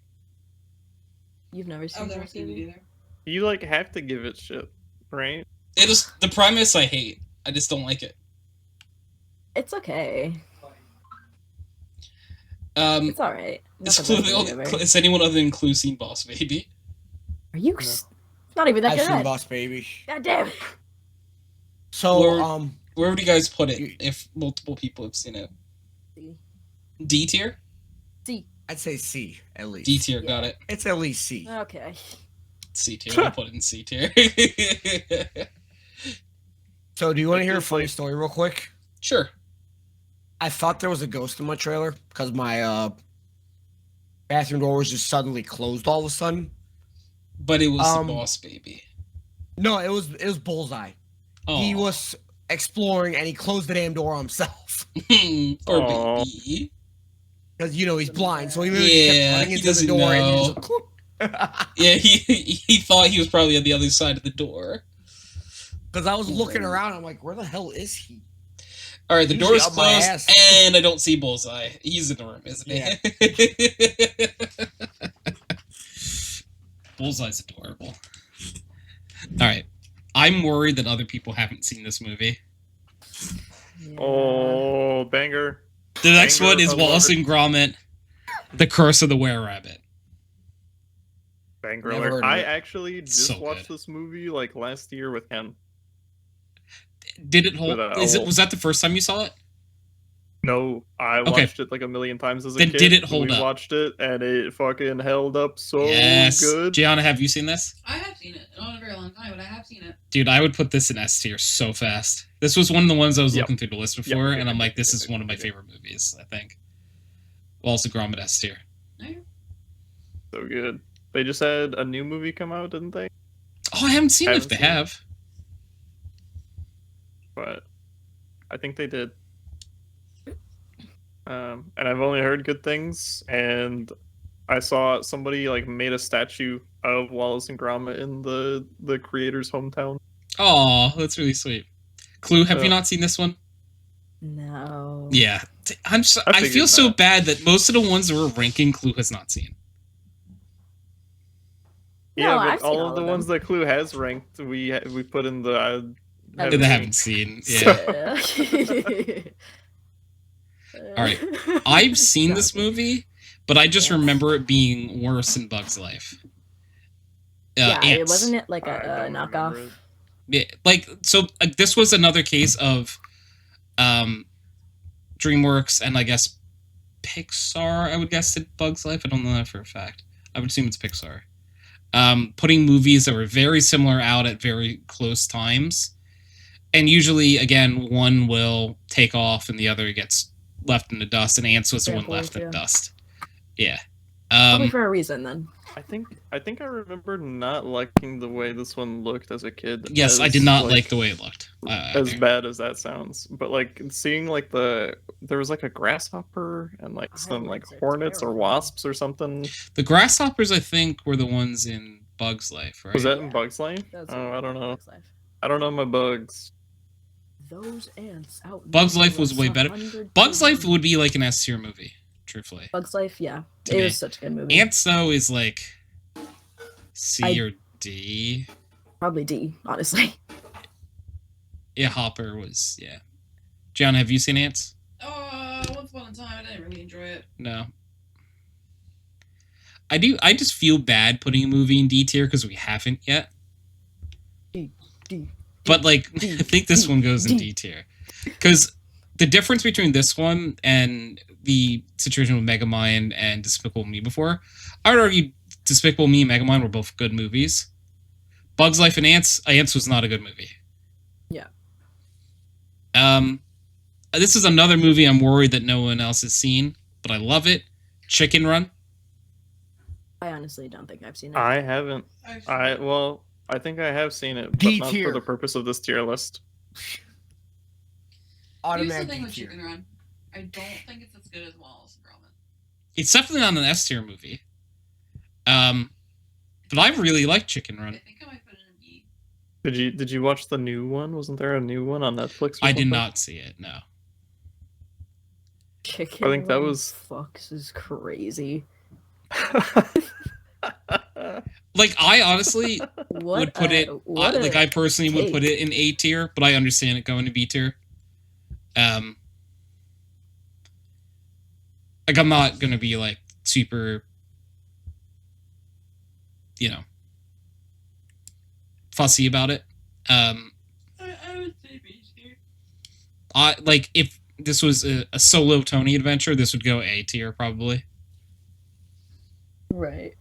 You've never seen I've never that seen it movie? either. You like have to give it shit, right? It is the premise I hate. I just don't like it. It's okay. It's alright. Is anyone other than Clue seen Boss Baby? Are you? Not even that I've seen good. Boss Baby. God damn it. So, Lord. Where would you guys put it You- if multiple people have seen it? C. D tier? I'd say C, at least. D tier, got it. It's at least C. Okay. C tier. I'll put it in C tier. So, do you want to It hear a feels funny like- story real quick? Sure. I thought there was a ghost in my trailer because my bathroom door was just suddenly closed all of a sudden. But it was Boss Baby. No, it was Bullseye. Oh. He was exploring and he closed the damn door himself Poor Aw. baby. because he's blind, so he really just kept Yeah, running he into the doesn't door and know. he just Yeah, he thought he was probably on the other side of the door. because I was looking around, I'm like, where the hell is he? All right, the Usually door is up my closed, ass. and I don't see Bullseye. He's in the room, isn't he? Bullseye's adorable. All right, I'm worried that other people haven't seen this movie. Yeah. Oh, banger. The next Banger one is of Wallace alert. and Gromit, The Curse of the Were-Rabbit. Banger Never alert. heard of I it. actually just So watched good. this movie like last year with Ken. Did it hold? With, Was that the first time you saw it? No, I Okay. watched it like a million times as a Then kid. did it hold we up? watched it and it fucking held up so Yes. good. Gianna, have you seen this? I have seen it. Not in a very long time, but I have seen it. Dude, I would put this in S tier so fast. This was one of the ones I was Yep. looking through the list Yep, before, yep, and I'm yep, like, this yep, is yep, one of my yep. favorite movies, I think. Wallace and Gromit S tier. So good. They just had a new movie come out, didn't they? Oh, I haven't seen it if Haven't they seen it. have. But I think they did. And I've only heard good things, and I saw somebody like made a statue of Wallace and Gromit in the creator's hometown. Oh, that's really sweet. Clue, have you Yeah. not seen this one? No. Yeah. I figured feel so not. bad that most of the ones that we're ranking, Clue has not seen. No, Yeah, I've but seen all of the them. ones that Clue has ranked, we put in the That I haven't seen. Yeah. Yeah. All right. I've seen this movie, but I just Yes. remember it being worse than Bug's Life. Yeah, it Ants. wasn't it like I a don't remember knockoff? it. Yeah, like so. This was another case of, DreamWorks and I guess Pixar. I would guess did Bug's Life. I don't know that for a fact. I would assume it's Pixar. Putting movies that were very similar out at very close times, and usually, again, one will take off and the other gets left in the dust. And Ants was the Fair one left point, in the yeah. dust. Yeah. Probably for a reason then. I think I remember not liking the way this one looked as a kid. Yes, I did not like the way it looked. As bad as that sounds, but like seeing like there was like a grasshopper and like some like Eyelids are hornets or terrible. wasps or something. The grasshoppers, I think, were the ones in Bug's Life, right? Was that Yeah. in Bug's Life? That's Oh, what I don't know. Bug's Life. I don't know my bugs. Those ants out. Bug's Life was way better. Bug's Life would be like an S tier movie, truthfully. Bug's Life, yeah. To It me. was such a good movie. Ants, though, is like C I- or D. Probably D, honestly. Yeah, Hopper was, yeah. Gianna, have you seen Ants? Once upon a time, I didn't really enjoy it. No. I do. I just feel bad putting a movie in D tier because we haven't yet. D. But like, D, I think this D, one goes in D. D tier because the difference between this one and the situation with Megamind and Despicable Me before, I would argue Despicable Me and Megamind were both good movies. Bug's Life and Ants was not a good movie. Yeah. This is another movie I'm worried that no one else has seen, but I love it. Chicken Run. I honestly don't think I've seen it. I haven't. I think I have seen it, but not D-tier. for the purpose of this tier list. Here's the Automatic thing with D-tier. Chicken Run. I don't think it's as good as Wallace and Gromit. It's definitely not an S tier movie. But I really like Chicken I Run. think I might put it in B. Did you watch the new one? Wasn't there a new one on Netflix? Or I did something? not see it. No. Chicken I think that Run was- Fucks is crazy. Like I honestly What would put it. what Like a I personally would put take. it in A tier, but I understand it going to B tier. Like I'm not gonna be like super, fussy about it. I would say B tier. I like if this was a solo Tony adventure, this would go A tier probably. Right.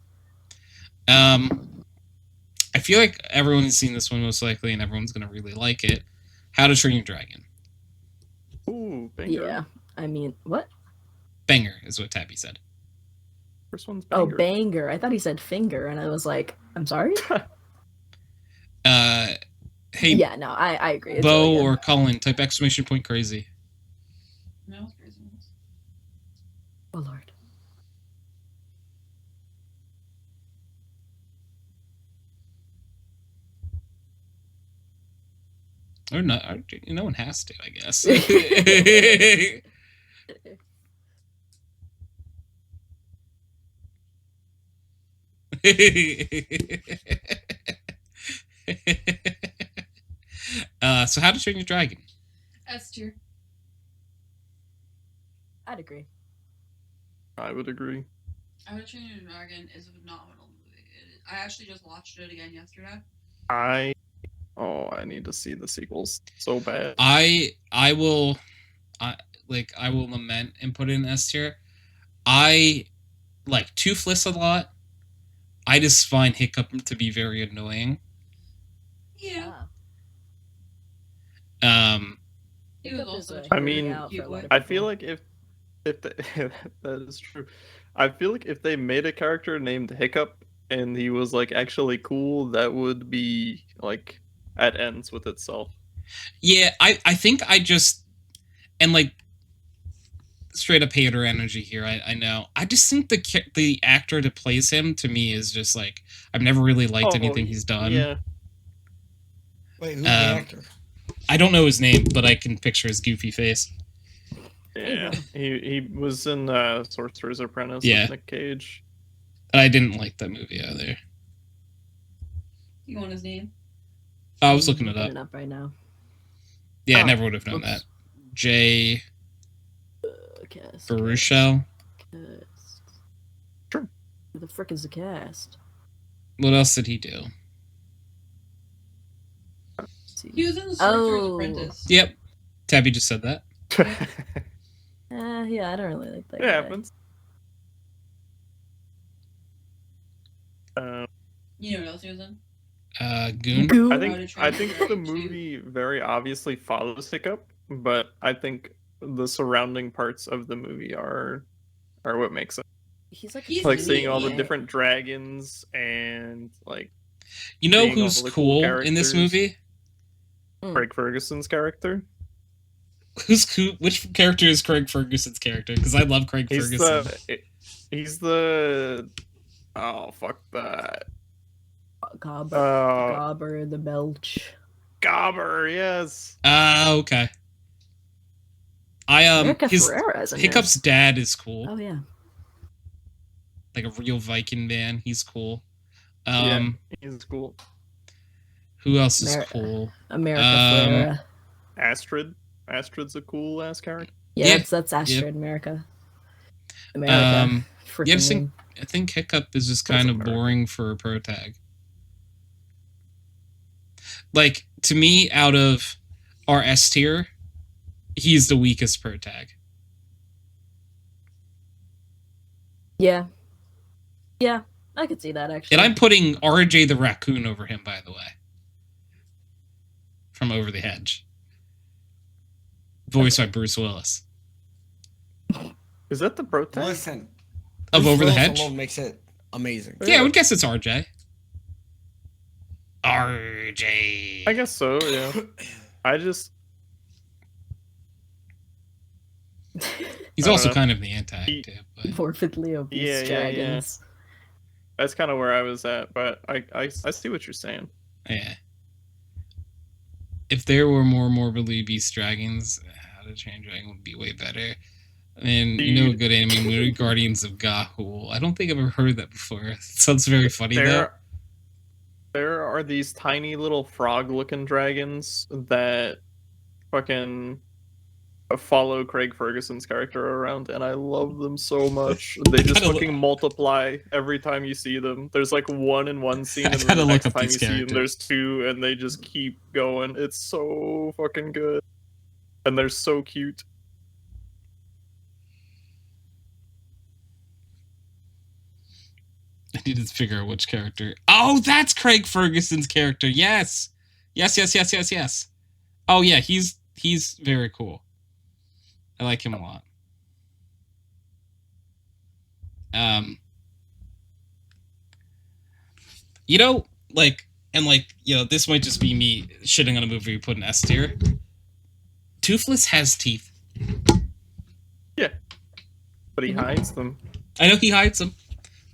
I feel like everyone has seen this one most likely, and everyone's gonna really like it. How to Train Your Dragon. Ooh, banger. Yeah. I mean, what? Banger is what Tabby said. First one's Oh, banger. banger. I thought he said finger, and I was like, I'm sorry? Hey, Yeah, no, I agree. It's Bo really good. or Cullen, type exclamation point crazy. No, it's crazy. Oh, Lord. Or not? No one has to, I guess. So How to Train Your Dragon. S tier. I'd agree. I would agree. How to Train Your Dragon is a phenomenal movie. I actually just watched it again yesterday. I need to see the sequels so bad. I will lament and put it in S tier. I like Toothless a lot. I just find Hiccup to be very annoying. Yeah. Ah. It was Hiccup is also. a I mean, out for a lot of I people. feel like if that is true. I feel like if they made a character named Hiccup and he was like actually cool, that would be like at ends with itself. Yeah, I think I just and like straight up hater energy here. I know. I just think the actor that plays him to me is just like I've never really liked anything he's done. Yeah. Wait, who's the actor? I don't know his name, but I can picture his goofy face. Yeah. He was in Sorcerer's Apprentice Yeah. with Nick Cage. I didn't like that movie either. You want his name? I was looking it Looking up. it up right now. Yeah, I Oh, never would have known oops. that. Jay Cast. Baruchel. Cast. Sure. Who the frick is the cast? What else did he do? Let's see. He was in the Sorcerer's Oh. Apprentice. Yep. Tabby just said that. Yeah, I don't really like that It guy. happens. You know what else he was in? Goon. Goon. I How to think Train I Your think the Dragon 2. movie very obviously follows Hiccup, but I think the surrounding parts of the movie are what makes it. He's like He's Like the seeing all the yeah. different dragons and like You know Seeing all who's the cool cool in this characters. movie? Craig Ferguson's character. Who's cool? Which character is Craig Ferguson's character? Because I love Craig He's Ferguson. he's the oh fuck that Gobber the Belch. Gobber, yes. Okay. America His Ferrera is in Hiccup's this. dad is cool. Oh yeah. Like a real Viking man. He's cool. Yeah, he's cool. Who else is cool? America Ferrera. Astrid's a cool ass character. Yeah, that's Astrid. America. Freaking I think Hiccup is just That's kind of America. boring for a pro tag. Like, to me, out of our S tier, he's the weakest pro tag. Yeah. Yeah, I could see that actually. And I'm putting RJ the Raccoon over him, by the way. From Over the Hedge. Voiced by Bruce Willis. Is that the pro tag? Listen, Of Bruce Over the Willis Hedge? alone makes it amazing. Yeah, I would guess it's RJ. RJ. I guess so, yeah. I just He's I don't also know. kind of the anti too. But Morbidly obese dragons. that's kind of where I was at, but I see what you're saying. yeah. If there were more morbidly obese dragons, How to Train Your Dragon would be way better. I mean, you know a good anime movie, Guardians of Gahul. I don't think I've ever heard that before. It sounds very funny though. There are these tiny little frog-looking dragons that fucking follow Craig Ferguson's character around, and I love them so much. They just gotta fucking multiply every time you see them. There's like one in one scene, and I then gotta the look next up time you these see them, characters. there's two, and they just keep going. It's so fucking good, and they're so cute. I need to figure out which character. Oh, that's Craig Ferguson's character. Yes. Yes. Oh yeah, he's very cool. I like him a lot. You know, this might just be me shitting on a movie we put in S tier. Toothless has teeth. Yeah, but he hides them. I know he hides them,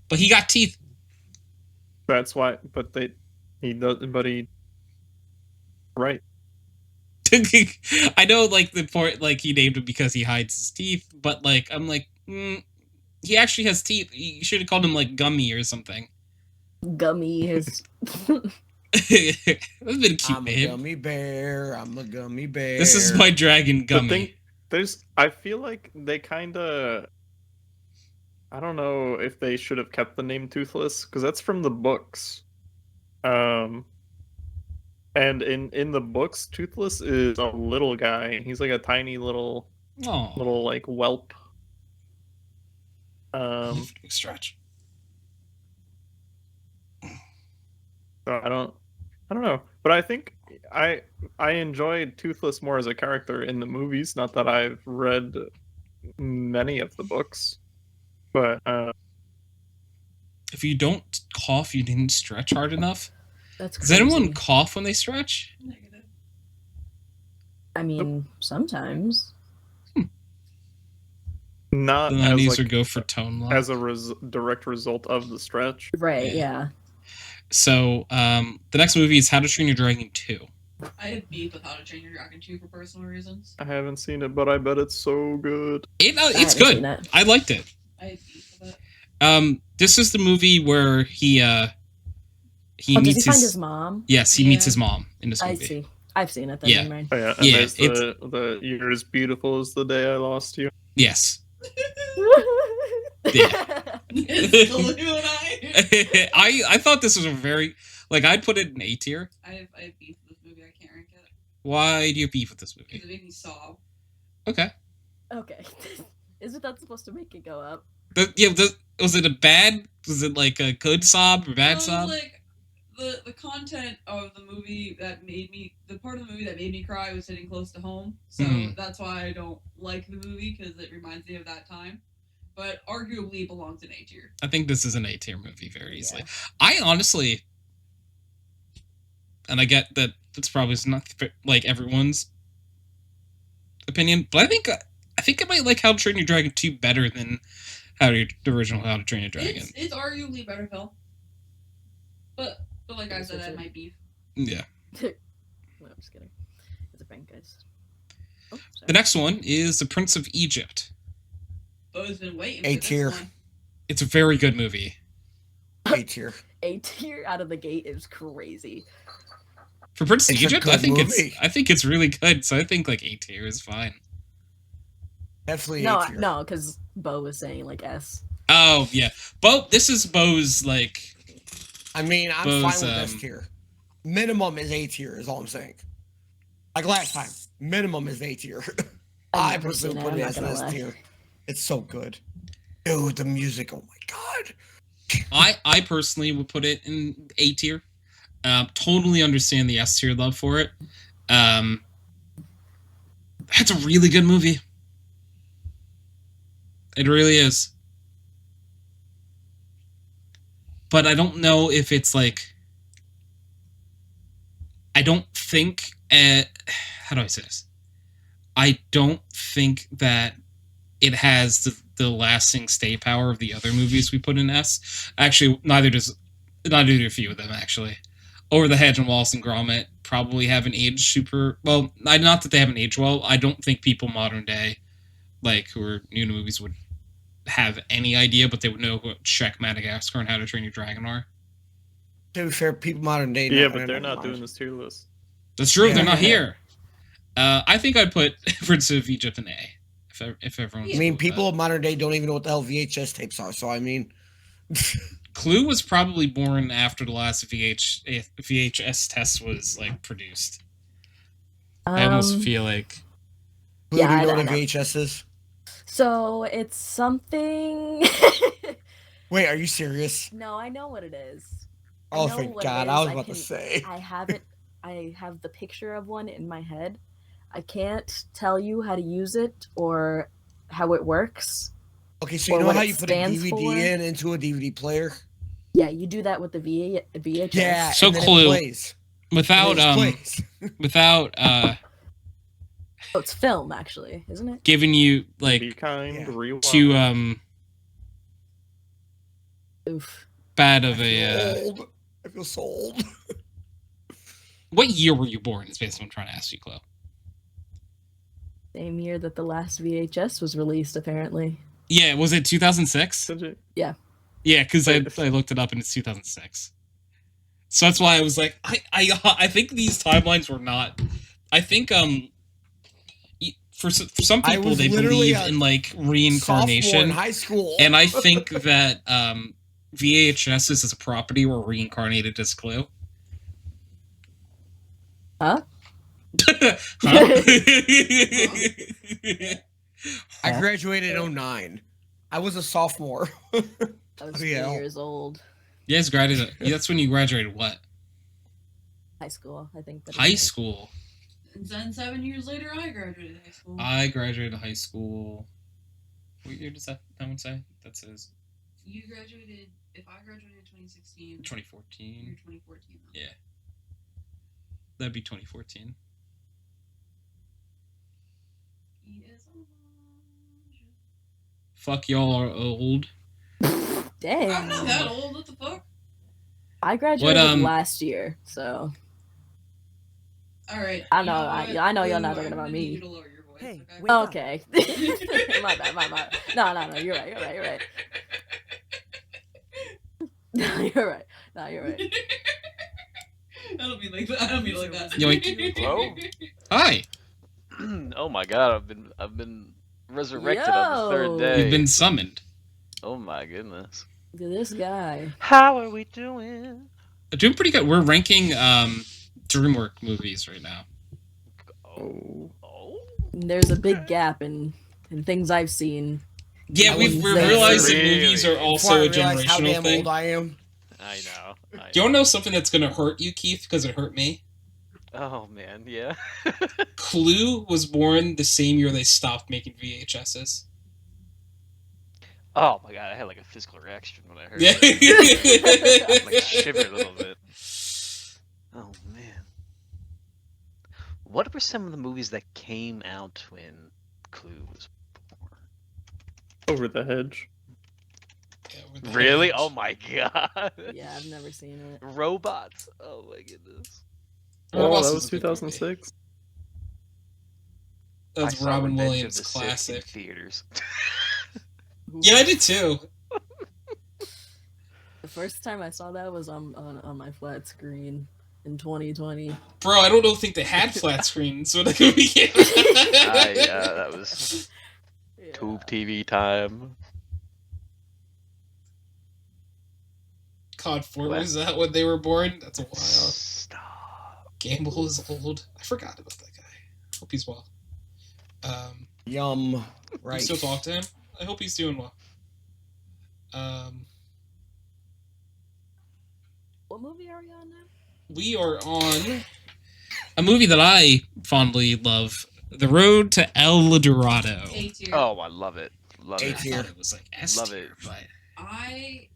but he got teeth. That's why. But he does. But he. Right. I know, like, the point, like, he named him because he hides his teeth, but, like, I'm like, he actually has teeth. You should have called him, like, Gummy or something. Gummy is That would have been a cute I'm a name. gummy bear. I'm a gummy bear. This is my dragon Gummy. I feel like they kind of. I don't know if they should have kept the name Toothless because that's from the books. And in the books, Toothless is a little guy, and he's like a tiny little like whelp. Stretch. So I don't know, but I think I enjoyed Toothless more as a character in the movies. Not that I've read many of the books, but If you don't cough, you didn't stretch hard enough. that's Does crazy. anyone cough when they stretch? Negative. I mean, sometimes. not Then that as needs to like go for tone lock. as a direct result of the stretch. Right, Yeah. yeah. So, the next movie is How to Train Your Dragon 2. I had beef with How to Train Your Dragon 2 for personal reasons. I haven't seen it, but I bet it's so good. It's I haven't good. seen it. I liked it. I had beef with it. This is the movie where he Does he meets find his mom? Yes, he meets Yeah. his mom in this I movie. see. I've seen it then. Yeah. Never mind. Oh, yeah, and Yeah, there's the "You're as beautiful as the day I lost you." Yes. It's Illuminati. I thought this was a very, like, I'd put it in A tier. I have beef with this movie. I can't rank it Why do you have beef with this movie? because it made me sob. Okay. Okay. Isn't that supposed to make it go up? Was it a bad? Was it like a good sob or bad No, sob? like the content of the movie that made me, the part of the movie that made me cry was hitting close to home. So Mhm. that's why I don't like the movie, because it reminds me of that time. but arguably belongs in A tier. I think this is an A tier movie very easily. Yeah. I honestly, and I get that that's probably not like everyone's opinion, but I think I might like How to Train Your Dragon 2 better than the original How to Train Your Dragon. It's arguably better, Phil. But like I said, that might be. Yeah. No, I'm just kidding. It's a prank, guys. Oh, sorry. The next one is The Prince of Egypt. Bo's been waiting A for tier. this one. It's a very good movie. A tier. A tier out of the gate is crazy. For Prince of It's a Egypt, good I think movie. it's really good. So I think like A tier is fine. Definitely No, A tier. no, because Bo was saying like S. Oh yeah, this is Bo's like. I mean, I'm Bo's, fine with S tier. Minimum is A tier, is all I'm saying. Like last time, minimum is A tier. I never personally seen it, put I'm it not as an gonna S lie. tier. It's so good. Dude, the music, oh my god. I personally would put it in A tier. Totally understand the S tier love for it. It's a really good movie. It really is. But I don't know if it's like. I don't think. How do I say this? I don't think that it has the lasting stay power of the other movies we put in S. Actually, neither do a few of them, actually. Over the Hedge and Wallace and Gromit probably haven't aged super well. Not that they haven't aged well. I don't think people modern day, like who are new to movies, would have any idea, but they would know who Shrek, Madagascar, and How to Train Your Dragon are. To be fair, people modern day. Yeah, know, but they're never not mind. doing this tier list. That's true. Yeah. They're not here. I think I'd put Prince of Egypt in A. If everyone's I mean, cool with people that. of modern day don't even know what the hell VHS tapes are. So I mean, Clue was probably born after the last VHS test was like produced. I almost feel like who Yeah, do you I know what a know. VHS is? So it's something. Wait, are you serious? No, I know what it is. I Oh, know thank what it God! is. I was I about can- to say. I have it. I have the picture of one in my head. I can't tell you how to use it or how it works. Okay, so you or know what how it you put a stands DVD for? into a DVD player? Yeah, you do that with the VHS. Yeah, So and then Clue, it plays. without without Oh, it's film actually, isn't it? giving you Be like kind, yeah. rewind. too Oof. bad I of feel a old. I feel so old. what year were you born is basically what I'm trying to ask you, Chloe. Same year that the last VHS was released, apparently. Yeah, was it 2006? Yeah. Yeah, because I Wait. looked it up and it's 2006. So that's why I was like, I think these timelines were not. I think for some I people was they literally believe a in like Sophomore in reincarnation, high school. and I think that VHS is a property were reincarnated as Clue. Huh? Huh? I graduated in 09. I was a sophomore. I was Oh, yeah. 3 years old. Yes, graduated. That's when you graduated. What? High school, I think. that is High right. school. And then 7 years later, I graduated high school. I graduated high school. What year does that one say? That says You graduated. If I graduated 2016, you're 2014. 2014. Though. Yeah. That'd be 2014. He is alive. Fuck y'all are old. Dang. I'm not that old. What the fuck? I graduated What, last year, so All right. I you know, what? I know you're Ooh, not talking I'm about gonna me. need you to lower your voice, Hey, okay? wait. okay. my bad. No, you're right. No, you're right. No, you're right. I don't mean like that. I don't mean like that. Yoink. Hello? Hi. Oh my god, I've been resurrected on the third Yo. day. You've been summoned. Oh my goodness. Look at this guy. How are we doing? Doing pretty good. We're ranking DreamWorks movies right now. Oh. Oh. There's a big gap in things I've seen. Yeah, I we're wouldn't say realizing really. movies are Before also I a realized how generational damn thing. old I am. I know. Do you want to know something that's going to hurt you, Keith? Because it hurt me. Oh man, yeah. Clue was born the same year they stopped making VHSs. Oh my god, I had like a physical reaction when I heard Yeah. that. Like shivered a little bit. Oh man. What were some of the movies that came out when Clue was born? Over the Hedge. Yeah, with the Really? hedge. Oh my god. Yeah, I've never seen it. Robots. Oh my goodness. Oh, Robots that is was a good movie. 2006. I That's saw Robin Revenge of Williams the Sith in classic. theaters. Yeah, I did too. The first time I saw that was on my flat screen in 2020. Bro, I don't think they had flat screens when the movie came Yeah, that was Yeah. Tube TV time. COD 4 What? was that when they were born? That's a while. Stop. Gamble is old. I forgot about that guy. Hope he's well. Yum. You Right. still talk to him? I hope he's doing well. What movie are we on now? We are on a movie that I fondly love, The Road to El Dorado. A tier. Oh, I love it. Love A I it. tier. thought it was like S Love tier, it. but I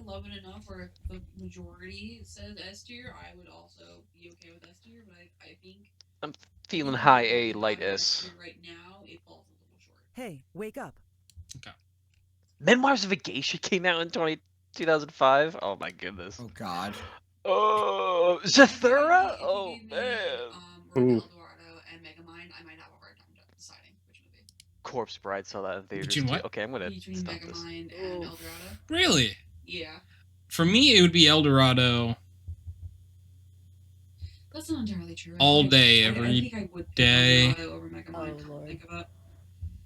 love it enough where if the majority says S tier, I would also be okay with S tier, but I think Feeling high A, light S. right now it falls a little short. Hey, wake up. Memoirs of a Geisha came out in 2005. Oh my goodness. Oh God. Oh, If Zathura? you Oh gave me, man. Road Ooh. to El Dorado and Megamind, I might have a hard time deciding which movie. Corpse Bride saw that in theaters. Between too. what? Okay, I'm gonna Between stop this. Megamind and El Dorado. really, Yeah. for me, it would be El Dorado That's not entirely true. all day, I every think I would pick day. El Dorado over Megamind. Oh, Lord. Think of it.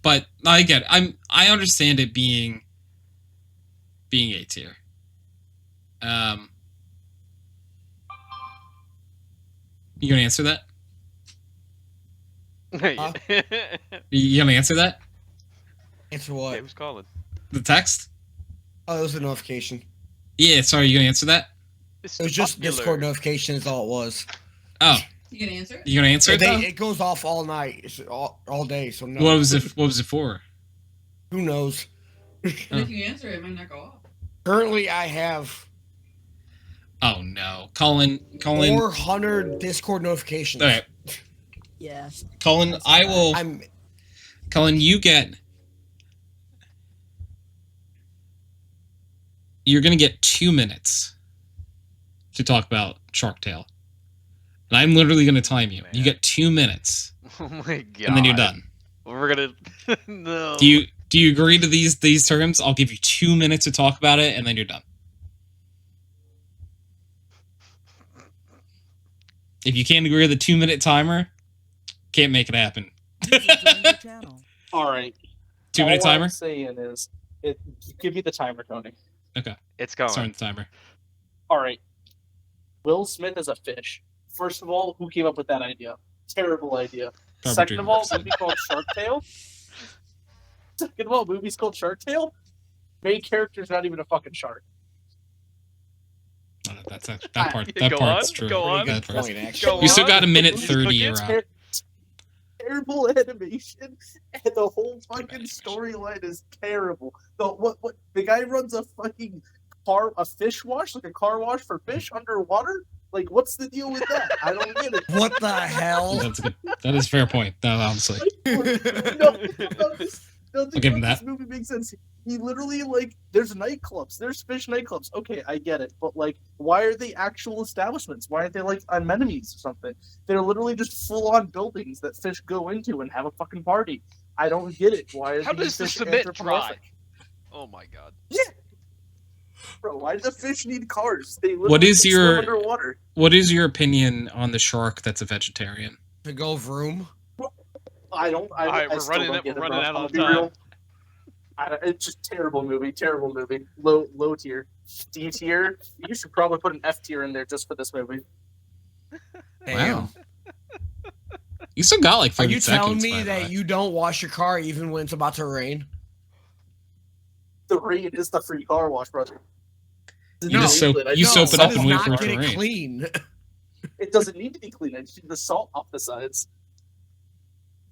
But I get it. I understand it being A tier. You gonna answer that? You gonna answer that? Answer Hey, what? who's calling? The text? Oh, it was a notification. Yeah, sorry, you gonna answer that? It was just Discord notification is all it was. Oh, You gonna answer it? you gonna answer it though? It goes off all night, it's all day. So no. What was it for? Who knows? But if you answer it, it might not go off. Currently, I have Oh no, Cullen. 400 Discord notifications. All right, Yeah. Cullen. I will. I'm Cullen, you're gonna get 2 minutes to talk about Shark Tale, and I'm literally gonna time you. You Man. get 2 minutes, Oh my god. and then you're done. We're gonna no. Do you agree to these terms? I'll give you 2 minutes to talk about it, and then you're done. If you can't agree to the 2-minute timer, can't make it happen. User joined your channel. All right. 2-minute All timer. I'm saying is, give me the timer, Tony. It's going. Starting the timer. All right. Will Smith is a fish. First of all, who came up with that idea? Terrible idea. Garbage Second of all, reverse. movie called Shark Tale. Second of all, movies called Shark Tale. Main character's not even a fucking shark. That part. Yeah, That go part's on, true. go on. That Good part's- point, actually. Go You still on. got a minute The movie's 30. fucking You're out. Terrible animation, and the whole fucking storyline is terrible. What the guy runs a fucking a fish wash, like a car wash for fish underwater. Like, what's the deal with that? I don't get it. What the hell? That's a good. That is a fair point. No, honestly. Nothing give him about that. this movie makes sense. He literally, like, there's nightclubs, there's fish nightclubs. Okay, I get it, but like, why are they actual establishments? Why aren't they like amenities or something? They're literally just full-on buildings that fish go into and have a fucking party. I don't get it. Why are How these does the fish cement dry? anthropomorphic? Oh my god. Bro, why do the fish need cars? They What literally is swim your- underwater. What is your opinion on the shark that's a vegetarian? To go vroom. I don't. I, Alright, I we're still running don't it- get we're it, running bro. out I'm of gonna be time. real. It's just terrible movie. Terrible movie. Low tier. D tier. You should probably put an F tier in there just for this movie. Wow. You still got like Are 30 you seconds. telling me by the that way. you don't wash your car even when it's about to rain? The rain is the free car wash, brother. You No, just soap I you know, soap it that up does and wait not for it get to it rain? clean. It doesn't need to be clean. I just need the salt off the sides.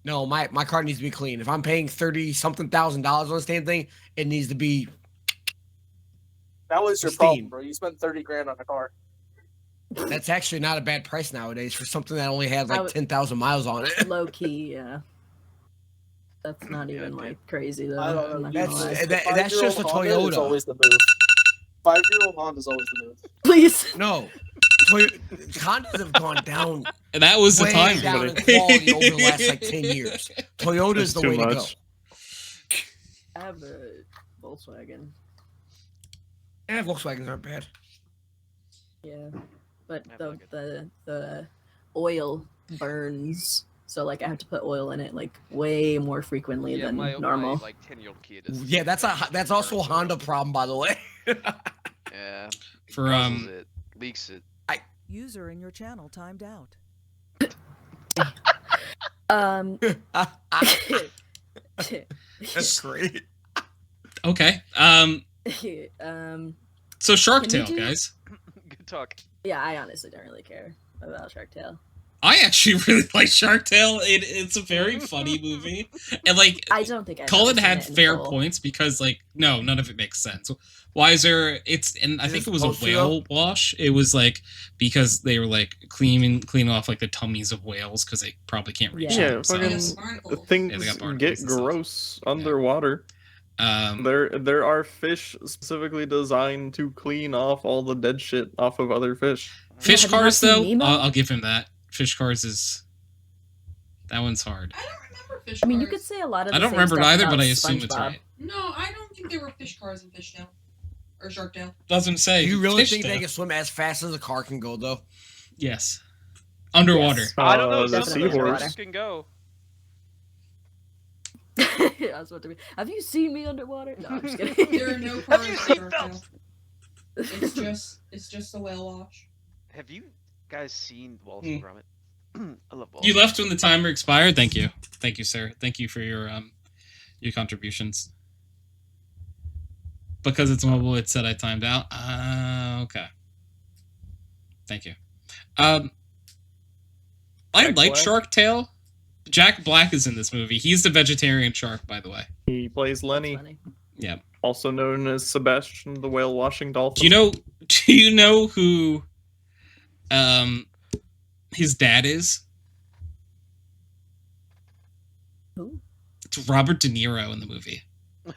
No, my car needs to be clean. If I'm paying $30-something thousand on this damn thing, it needs to be. That was your Pristine. problem, bro. You spent 30 grand on a car. That's actually not a bad price nowadays for something that only had I like would- 10,000 miles on it. Low key, yeah. That's not even dude. like crazy though. I don't know. I'm not That's- gonna lie. that's just a Five-year-old Honda is Toyota. always the move. 5-year-old Honda is always the move. Please. No, Hondas have gone down And that was the way time. down in quality over the last like 10 years. Toyota is That's the too way to go. much. I have a Volkswagen. Yeah, Volkswagens aren't bad. Yeah, but I the, like it. the oil burns, so like I have to put oil in it like way more frequently Yeah, than my normal. like 10-year-old kid is. Yeah, that's also a Honda problem, by the way. Yeah. For guzzles it, leaks it. User in your channel timed out. That's great. okay. So Shark Can you Tale, do- guys. Good talk. yeah, I honestly don't really care about Shark Tale. I actually really like Shark Tale. It's a very funny movie, and like I don't think I've Cullen ever seen had it in fair full. points because like no, none of it makes sense. Why is there? It's and I Is think it it was a supposed to, whale wash. It was like because they were like cleaning off like the tummies of whales because they probably can't reach Yeah. them. So, fucking Barnacles. things Yeah, they got barnacles get and stuff. gross underwater. There are fish specifically designed to clean off all the dead shit off of other fish. Fish Have you not cars seen though, Nemo? I'll give him that. Fish cars is that one's hard. I don't remember fish I mean, you cars. could say a lot of. I The don't same remember it stuff either, about but I assume it's SpongeBob. right. No, I don't think there were fish cars in Fishtail or Sharktail. Doesn't say. Do you really fish think though. they can swim as fast as a car can go, though? Yes. Underwater. Yes. I don't know. The Some of those seahorse. fish can go. I was about to be. Have you seen me underwater? No, I'm just kidding. There are no cars in you seen Sharktail. It's just a whale wash. Have you guys seen Wallace Hmm. and Gromit? I love Wallace. You left when the timer expired. Thank you, sir. Thank you for your contributions. Because it's mobile, it said I timed out. Okay. Thank you. I Jack like Black? Shark Tale. Jack Black is in this movie. He's the vegetarian shark, by the way. He plays Lenny, Funny. Yeah. also known as Sebastian the whale washing dolphin. Do you know who his dad is? Who? It's Robert De Niro in the movie.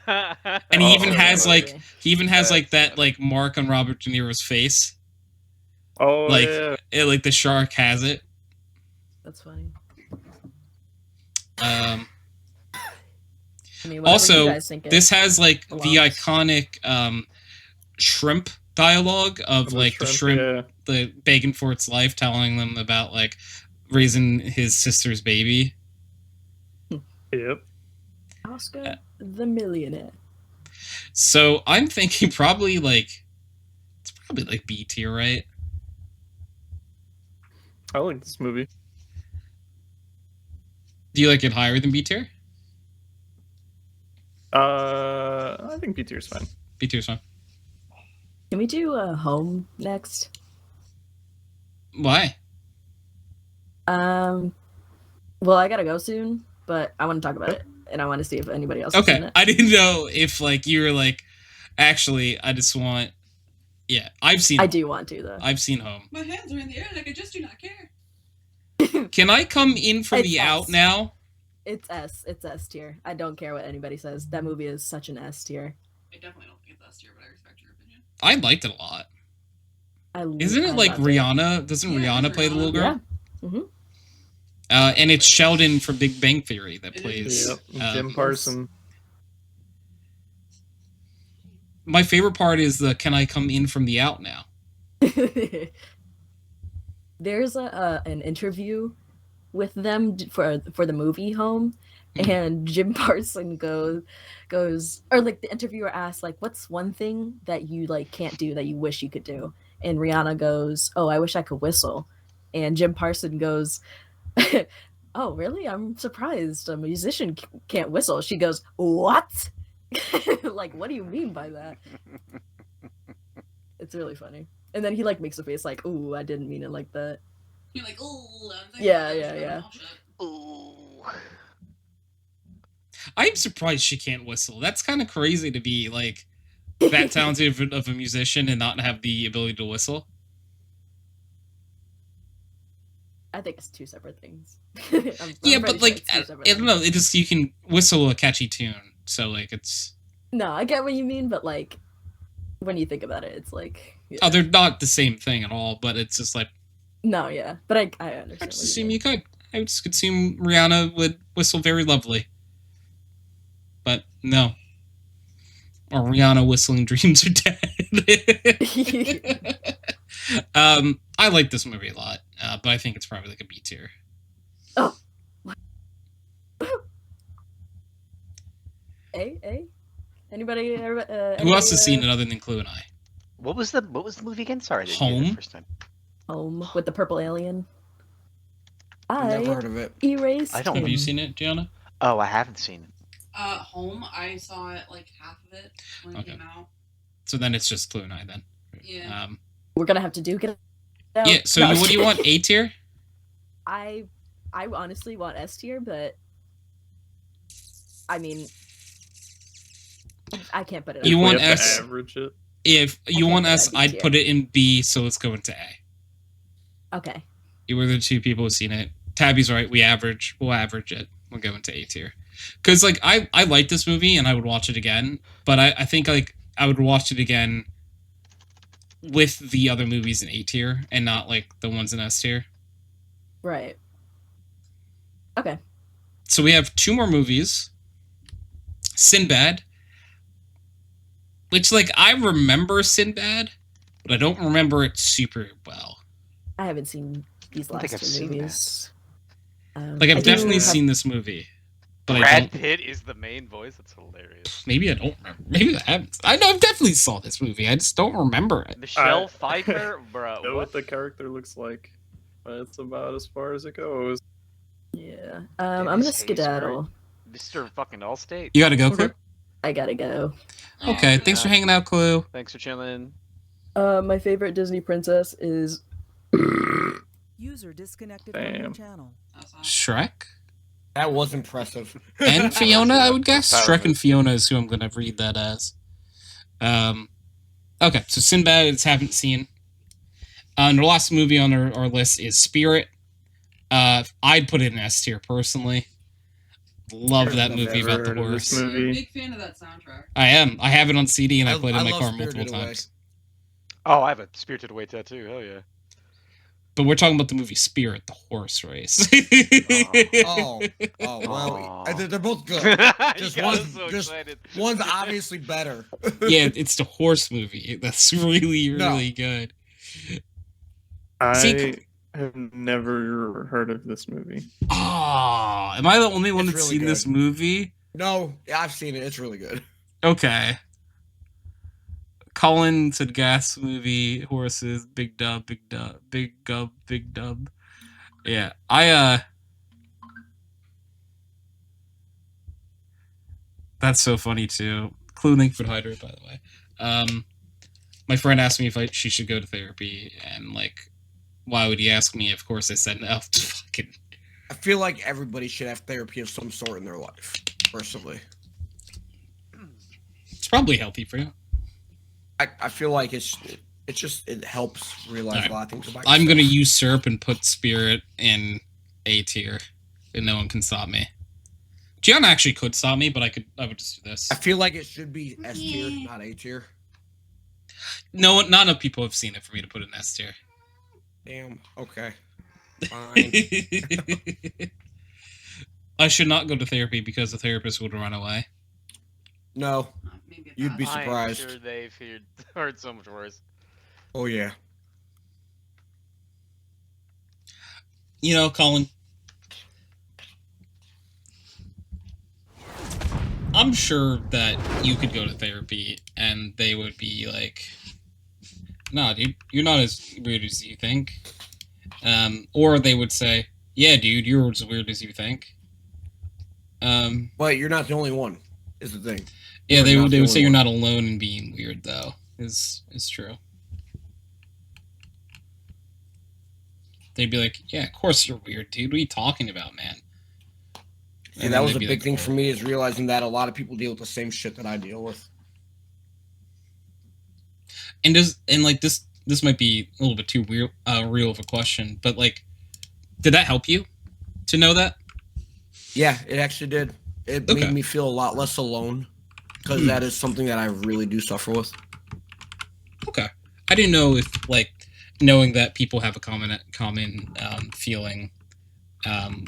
and And he even Oh, has yeah. like That's that funny. like mark on Robert De Niro's face. Oh like yeah. like the shark has it. That's funny. Um I mean, whatever Also, you guys think it this has like the belongs. iconic shrimp dialogue of like the shrimp Yeah. the begging for its life, telling them about like raising his sister's baby. Yep. Oscar the Millionaire. So I'm thinking probably like it's probably like B tier, right? I like this movie. Do you like it higher than B tier? I think B tier's fine. B tier's fine. Can we do Home next? Why? Well, I gotta go soon, but I want to talk about it, and I want to see if anybody else has seen Okay, it. I didn't know if like you were like actually I just want. Yeah, I've seen. I do want to though. I've seen Home. My hands are in the air like I just do not care. Can I come in from It's the S. out now? It's S tier. I don't care what anybody says. That movie is such an S tier. I definitely don't think it's S tier, but I respect your opinion. I liked it a lot. Isn't I it like loved Rihanna? Doesn't Yeah, Rihanna it's play the little Rihanna. girl? Yeah. And it's Sheldon from Big Bang Theory that It plays. is. Yep. Jim Parson. My favorite part is the "Can I come in from the out now?" There's an interview with them for the movie Home, and Jim Parson goes or like the interviewer asks like, what's one thing that you like can't do that you wish you could do? And Rihanna goes, oh, I wish I could whistle. And Jim Parson goes, oh really? I'm surprised a musician can't whistle. She goes, what? Like, what do you mean by that? It's really funny. And then he like makes a face like, ooh, I didn't mean it like that. You're like, oh, Yeah. Ooh. I'm surprised she can't whistle. That's kind of crazy to be like that talented of a musician and not have the ability to whistle. I think it's two separate things. Yeah, I'm but pretty sure like it's two I separate don't know. things. It just you can whistle a catchy tune, so like it's. No, I get what you mean, but like when you think about it, it's like yeah. Oh, they're not the same thing at all. But it's just like No, yeah, but I I understand. just What you assume mean. you could. I just could assume Rihanna would whistle very lovely. But no. Or Rihanna whistling dreams are dead. I like this movie a lot, but I think it's probably like a B tier. Oh. A? Anybody? Who else has seen it other than Clue and I? What was the movie again? Sorry, I didn't hear Home? the first time. Home with the purple alien. Never I heard of it. erased. I don't- Have you him. seen it, Gianna? Oh, I haven't seen it. Home. I saw it like half of it when it Okay. came out. So then it's just Clue and I then. Yeah. We're gonna have to duke it out. Yeah. So No. what do you want? A tier? I honestly want S tier, but I mean, I can't put it. You We want have to S? average it. If you Okay, want but S, I I'd B put it in B. So let's go into A. Okay. You were the two people who've seen it. Tabby's right. We'll average it. We'll go into A tier. Because like I like this movie and I would watch it again, but I think like I would watch it again with the other movies in A tier and not like the ones in S tier. Right. Okay. So we have two more movies. Sinbad, which like I remember Sinbad, but I don't remember it super well. I haven't seen these I don't think last I've two seen that. movies. Like I I've do definitely have- seen this movie, but I Brad don't. Pitt is the main voice. That's hilarious. Maybe I don't remember. Maybe I haven't. I know I definitely saw this movie. I just don't remember it. Michelle I- Pfeiffer, bro. Know What? what the character looks like. But it's about as far as it goes. Yeah. I'm Dennis gonna Haysbert? skedaddle. Mr. fucking Allstate. You gotta go, Clue. I gotta go. Okay, thanks for hanging out, Clue. Thanks for chilling. My favorite Disney princess is. User disconnected from your Damn. channel. That's all. Shrek That was impressive. and Fiona, I would guess. Power Shrek and move. Fiona is who I'm gonna read that as. Okay, so Sinbad, it's haven't seen. And the last movie on our list is Spirit. I'd put it in S tier personally. Love that I've movie never about the heard of this horse. movie. You're a big fan of that soundtrack. I am. I have it on CD and I I- played it in my I car love multiple Spirited Away. times. Oh, I have a Spirited Away tattoo. Hell yeah. But we're talking about the movie Spirit, the horse race. Oh, well, Aw. they're both good. Just You got one- us so just- excited. One's obviously better. Yeah, it's the horse movie. That's really, really good. See- I have never heard of this movie. Ah, am I the only one It's that's really seen this good. movie? No, I've seen it. It's really good. Okay. Cullen said gas movie, horses, big dub, big dub, big gub, big dub. Yeah, that's so funny too. Clue link for Hydra, by the way. My friend asked me if she should go to therapy, and like, why would he ask me? Of course, I said no. Fucking. I feel like everybody should have therapy of some sort in their life, personally. It's probably healthy for you. I feel like it helps realize Alright. a lot of things about I'm gonna yourself. usurp and put Spirit in A tier, and no one can stop me. Gianna actually could stop me, but I would just do this. I feel like it should be S tier, not A tier. No, not enough people have seen it for me to put it in S tier. Damn. Okay. Fine. I should not go to therapy because the therapist would run away. No. Maybe You'd be that. surprised. I'm sure they've heard so much worse. Oh yeah. You know, Colin. I'm sure that you could go to therapy and they would be like, "Nah, dude, you're not as weird as you think." Or they would say, "Yeah, dude, you're as weird as you think." But you're not the only one, is the thing. Yeah, You're they not would. the They would only say you're one. not alone in being weird, though. Is true. They'd be like, "Yeah, of course you're weird, dude. What are you talking about, man?" Yeah, that was a big thing for me, is realizing that a lot of people deal with the same shit that I deal with. And like this might be a little bit too real of a question, but like, did that help you to know that? Yeah, it actually did. It made me feel a lot less alone, because that is something that I really do suffer with. Okay, I didn't know if like knowing that people have a common feeling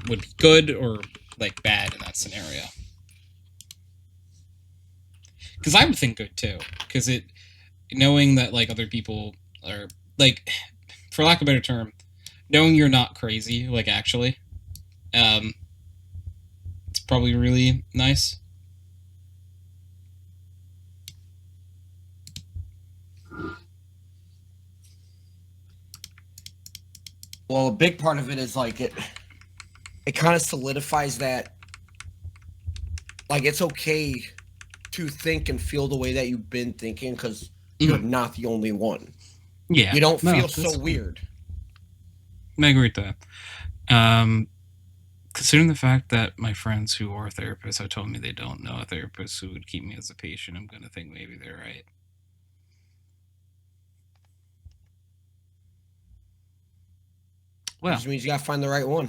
would be good or like bad in that scenario. Because I would think good too, because knowing that like other people are like, for lack of a better term, knowing you're not crazy, like actually, it's probably really nice. Well, a big part of it is like it kind of solidifies that, like, it's okay to think and feel the way that you've been thinking, because you're not the only one. Yeah, you don't feel so weird. I agree with that. Considering the fact that my friends who are therapists have told me they don't know a therapist who would keep me as a patient, I'm going to think maybe they're right. Well, which means you got to find the right one.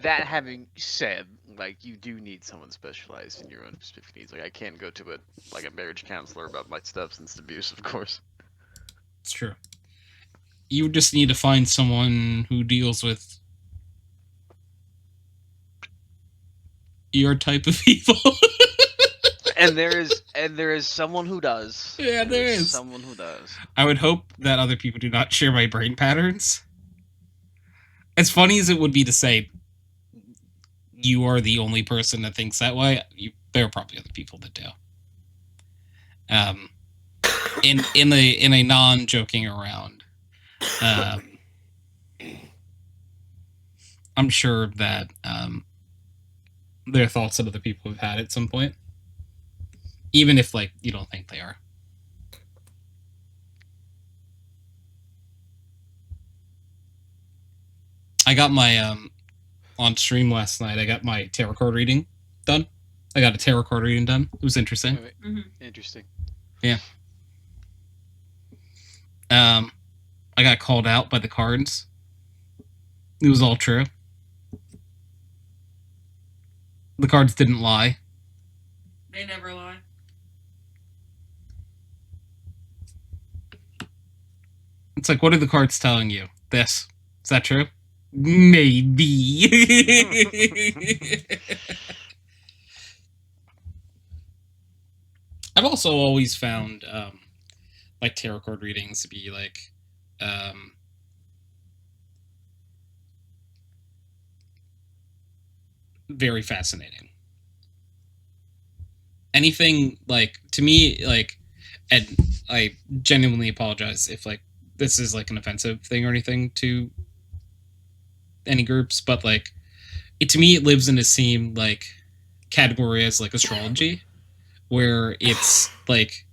That having said, like, you do need someone specialized in your own specific needs. Like, I can't go to a marriage counselor about my substance abuse, of course. It's true. You just need to find someone who deals with your type of people. and there is someone who does. Yeah, there is someone who does. I would hope that other people do not share my brain patterns. As funny as it would be to say you are the only person that thinks that way, there are probably other people that do. In a non-joking around, I'm sure that there are thoughts that other people have had at some point, even if like you don't think they are. I got my on stream last night. I got my tarot card reading done. I got a tarot card reading done. It was interesting. Interesting. Yeah. I got called out by the cards. It was all true. The cards didn't lie. They never lie. It's like, what are the cards telling you? This. Is that true? Maybe. I've also always found like tarot card readings to be like very fascinating. Anything like, to me, like, and I genuinely apologize if like this is like an offensive thing or anything to any groups, but like to me it lives in the same like category as like astrology, where it's like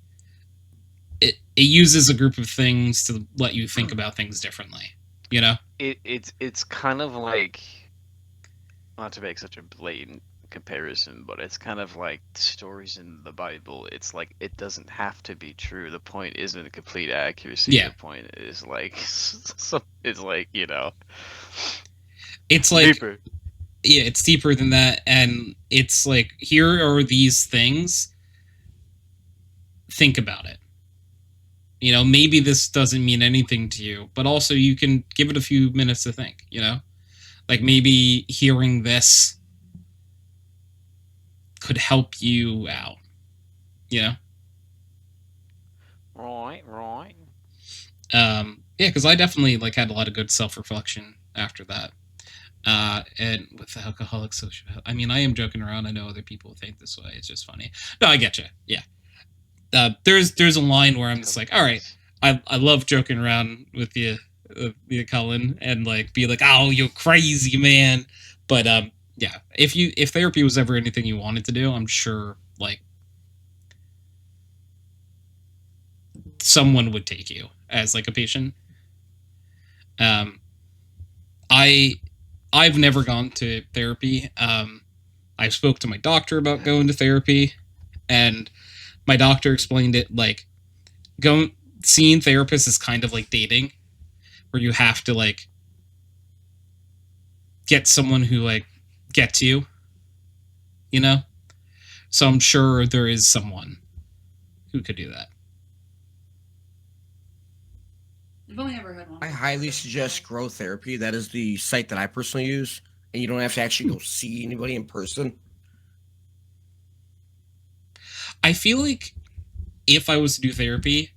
it uses a group of things to let you think about things differently, you know? It's kind of like, not to make such a blatant comparison, but it's kind of like stories in the Bible. It's like, it doesn't have to be true. The point isn't complete accuracy. Yeah. The point is like it's like, you know, it's like deeper. Yeah, it's deeper than that, and it's like, here are these things, think about it. You know, maybe this doesn't mean anything to you, but also you can give it a few minutes to think, you know? Like, maybe hearing this could help you out, you know? Right. Yeah, because I definitely, like, had a lot of good self-reflection after that. And with the alcoholic social, I mean, I am joking around. I know other people think this way. It's just funny. No, I get you. Yeah. There's a line where I'm just like, all right, I love joking around with you, Cullen, and like be like, oh, you're crazy, man. But yeah, if therapy was ever anything you wanted to do, I'm sure like someone would take you as like a patient. I've never gone to therapy. I spoke to my doctor about going to therapy, and my doctor explained it like seeing therapists is kind of like dating, where you have to like get someone who like gets you, you know? So I'm sure there is someone who could do that. I've only ever had one. I highly suggest Grow Therapy. That is the site that I personally use, and you don't have to actually go see anybody in person. I feel like if I was to do therapy,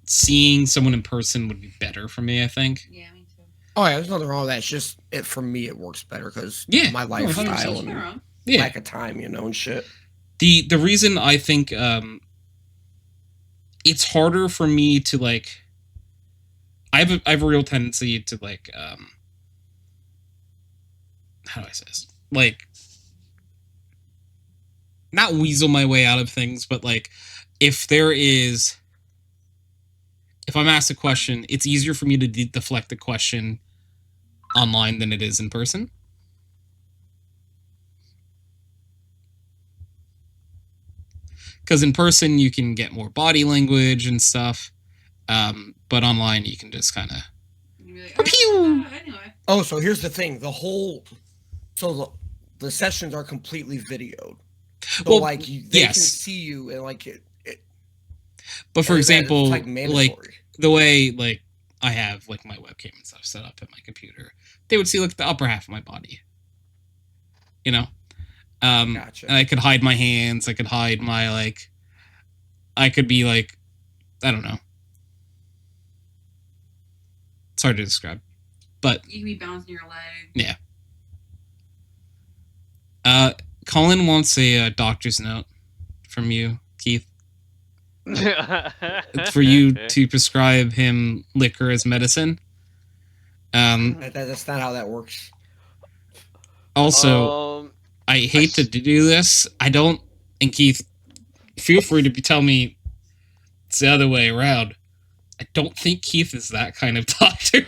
seeing someone in person would be better for me, I think. Yeah, me too. Oh yeah, there's nothing wrong with that. It's just for me, it works better because my 100%. lifestyle and Yeah. lack of time, and shit. The reason I think it's harder for me to like, I have a real tendency to like how do I say this? Like, not weasel my way out of things, but like if I'm asked a question, it's easier for me to deflect the question online than it is in person. Because in person, you can get more body language and stuff. But online, you can just kind of... Like, pew! Anyway. Oh, so here's the thing. The sessions are completely videoed. So, Well, like, they yes. can see you and, like, But for example, like the way, like, I have, like, my webcam and stuff set up at my computer, they would see, like, the upper half of my body. You know? Gotcha. And I could hide my hands, I could hide my, like... I could be, like... I don't know. It's hard to describe. But... You can be bouncing your leg. Yeah. Cullen wants a doctor's note from you, Keith. For you to prescribe him liquor as medicine. That's not how that works. Also, I hate to do this. I don't... And Keith, feel free to tell me it's the other way around. I don't think Keith is that kind of doctor.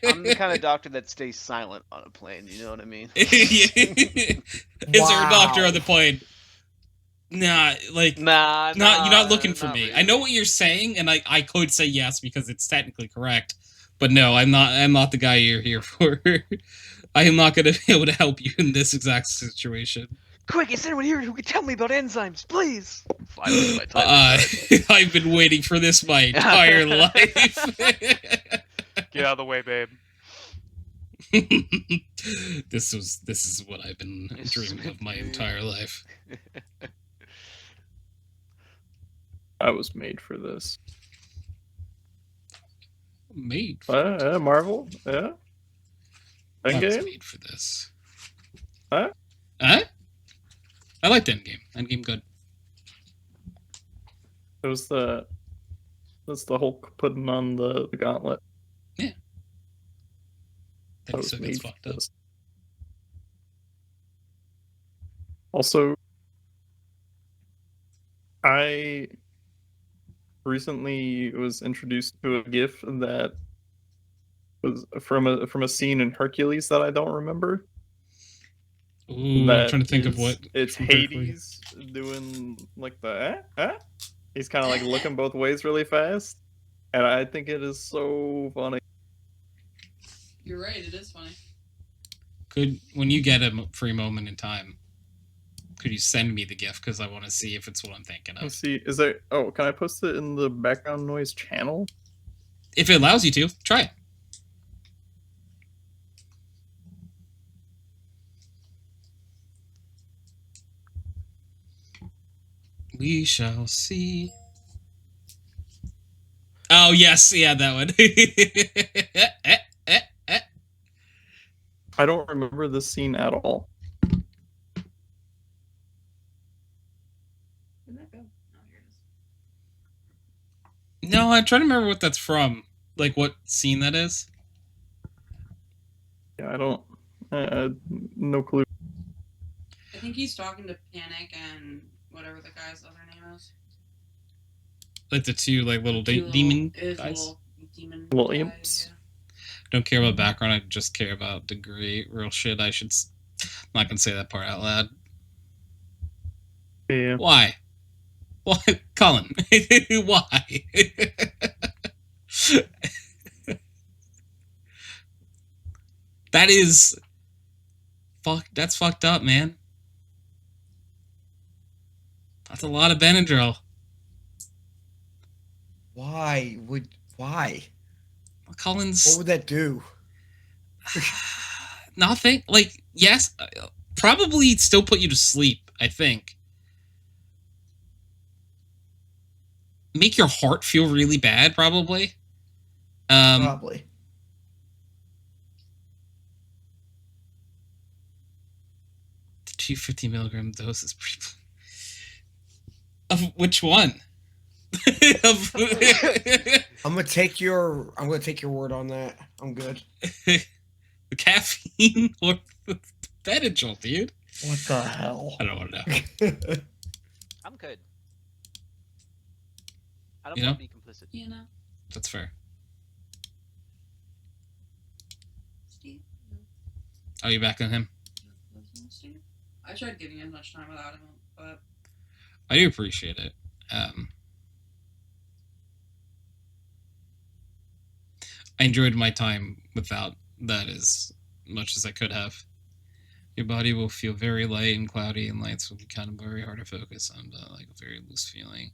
I'm the kind of doctor that stays silent on a plane, you know what I mean? Is there a doctor on the plane? Nah, like... Nah, you're not looking for not me. really. I know what you're saying, and I could say yes because it's technically correct. But no, I'm not the guy you're here for. I am not going to be able to help you in this exact situation. Quick, is anyone here who can tell me about enzymes, please? Finally, my time is I've been waiting for this my entire life. Get out of the way, babe. This is what I've been dreaming of my entire life. I was made for this. Made for Marvel? Yeah? I was Endgame? made for this. Huh? Huh? I liked Endgame. Endgame good. It was that's the Hulk putting on the gauntlet. Yeah. That Then he was still gets made fucked for up. this. Also, I recently was introduced to a GIF that was from a scene in Hercules that I don't remember. Ooh, I'm trying to think of what. It's from Hercules. Hades doing like the He's kind of like looking both ways really fast, and I think it is so funny. You're right, it is funny. When you get a free moment in time, could you send me the GIF? Because I want to see if it's what I'm thinking Let's of. see, is there? Oh, can I post it in the background noise channel? If it allows you to, try it. We shall see. Oh, yes. Yeah, that one. I don't remember this scene at all. Where'd that go? Oh, here it is. No, I'm trying to remember what that's from. Like, what scene that is. Yeah, I don't. No clue. I think he's talking to Panic and whatever the guy's other name is. Like the two, like, little Two demon little- guys. Little demon Little guys, imps. yeah. don't care about background. I just care about degree. Real shit. I'm not gonna say that part out loud. Yeah. Why? Why, Cullen? Why? That is That's fucked up, man. That's a lot of Benadryl. Why? Cullen's What would that do? nothing. Like, yes, probably still put you to sleep. I think. Make your heart feel really bad, probably. Probably. The 250 milligram dose is pretty. Of which one? I'm gonna take your word on that. I'm good. The caffeine or the Benadryl, dude? What the hell? I don't want to know. I'm good. I don't You know? want to be complicit. You know, That's fair. Steve. Are you back on him? Steve. I tried giving him much time without him, but I do appreciate it. I enjoyed my time without that as much as I could have. Your body will feel very light and cloudy, and lights will be kind of very hard to focus on, but like a very loose feeling.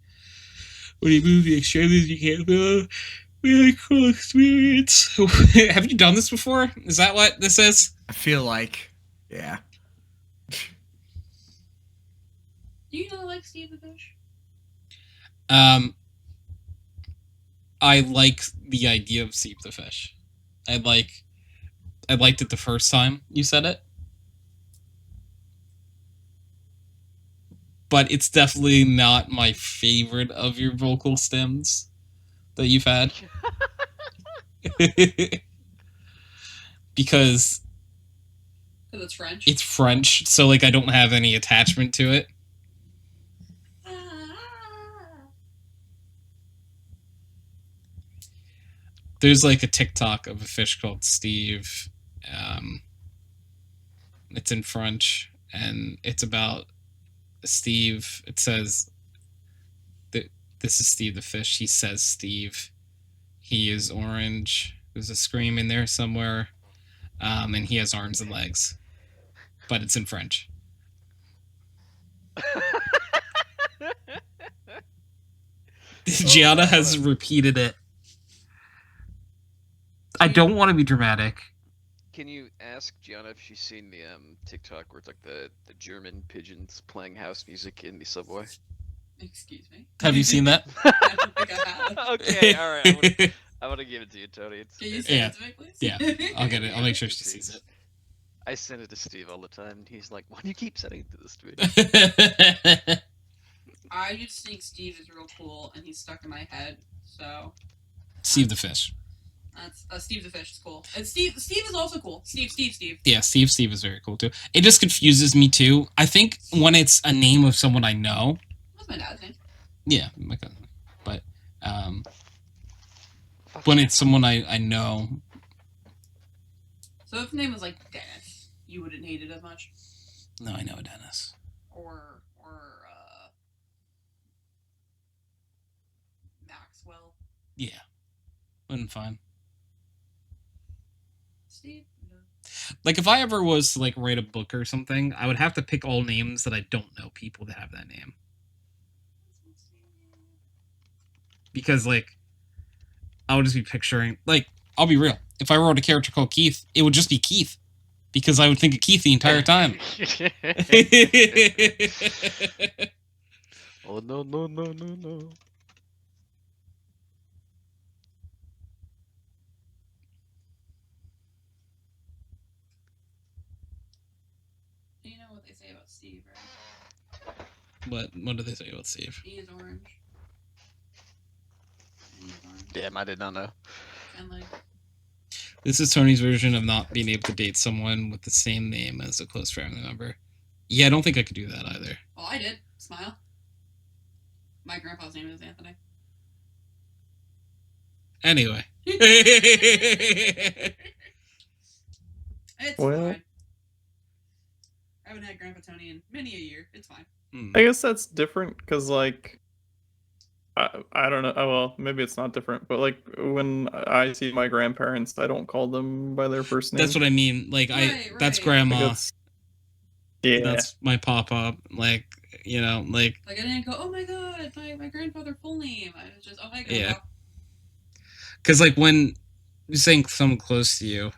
When you move the extremities, you can't feel a really cool experience. Have you done this before? Is that what this is? I feel like, yeah. do you not like Steve the Fish? I like the idea of Steve the Fish. I liked it the first time you said it. But it's definitely not my favorite of your vocal stems that you've had. Because It's French. it's French, so like I don't have any attachment to it. There's like a TikTok of a fish called Steve. It's in French, and it's about Steve. It says that this is Steve the fish. He says Steve. He is orange. There's a scream in there somewhere. And he has arms and legs. But it's in French. Gianna has repeated it. I don't want to be dramatic. Can you ask Gianna if she's seen the TikTok where it's like the German pigeons playing house music in the subway? Excuse me. Have you seen that? I don't think I have. Okay, all right. I want to give it to you, Tony. It's, Can you it's- send Yeah. it to me, please? Yeah, I'll get it. I'll make sure she sees it. I send it to Steve all the time, and he's like, "Why do you keep sending this to me?" I just think Steve is real cool, and he's stuck in my head. So Steve the fish. that's Steve the Fish is cool. And Steve is also cool. Steve. Yeah, Steve is very cool too. It just confuses me too. I think when it's a name of someone I know. That's my dad's name. Yeah, my cousin. But when it's someone I know. So if the name was like Dennis, you wouldn't hate it as much. No, I know a Dennis. Or Maxwell. Yeah, wouldn't fine. Steve. No. Like if I ever was to like write a book or something, I would have to pick all names that I don't know people that have that name. Because like I would just be picturing like I'll be real. If I wrote a character called Keith, it would just be Keith. Because I would think of Keith the entire time. Oh no. You know what they say about Steve, right? What do they say about Steve? He is orange. And he's orange. Damn, I did not know. And like This is Tony's version of not being able to date someone with the same name as a close family member. Yeah, I don't think I could do that either. well, I did. Smile. My grandpa's name is Anthony. Anyway, It's Well- fine. I haven't had Grandpa Tony in many a year. It's fine. I guess that's different because, like, I don't know. Oh, well, maybe it's not different, but like when I see my grandparents, I don't call them by their first name. That's what I mean. Like Right, that's right. grandma. That's, yeah. That's my papa. Like, you know, like Like I didn't go, oh my god, my grandfather full name. I was just, oh my god. Yeah. Because like when you're saying someone close to you,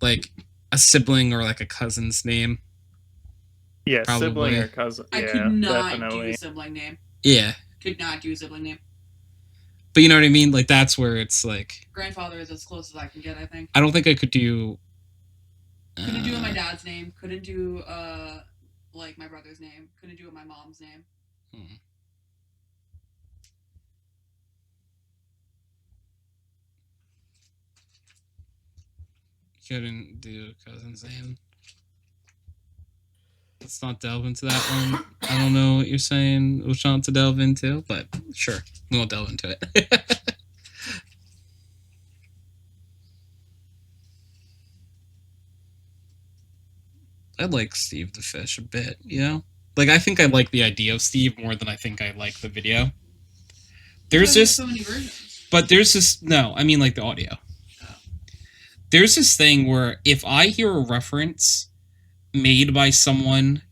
like a sibling or like a cousin's name. Yeah, Probably. sibling or cousin. I Yeah, could not definitely. do sibling name. Yeah. Could not do sibling name. But you know what I mean? Like that's where it's like Grandfather is as close as I can get, I think. I don't think I could do Couldn't do it my dad's name. Couldn't do like my brother's name. Couldn't do it my mom's name. couldn't do a cousin's name. Let's not delve into that one. I don't know what you're saying, Ushan, to delve into, but sure, we won't delve into it. I like Steve the Fish a bit, you know? Like, I think I like the idea of Steve more than I think I like the video. There's this... so many versions. But there's this... No, I mean, like, the audio. There's this thing where if I hear a reference made by someone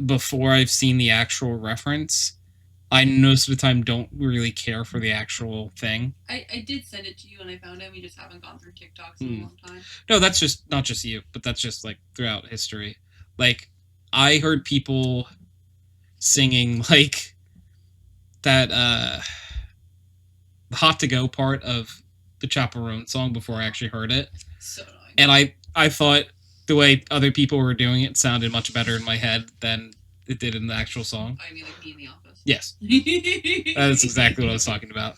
before I've seen the actual reference, I most of the time don't really care for the actual thing. I did send it to you and I found it. We just haven't gone through TikToks in a long time. No, that's just not just you, but that's just like throughout history. Like I heard people singing like that Hot to Go part of the Chaperone song before I actually heard it. So annoying. And I thought the way other people were doing it sounded much better in my head than it did in the actual song. I mean, like me in the office. Yes. That's exactly what I was talking about.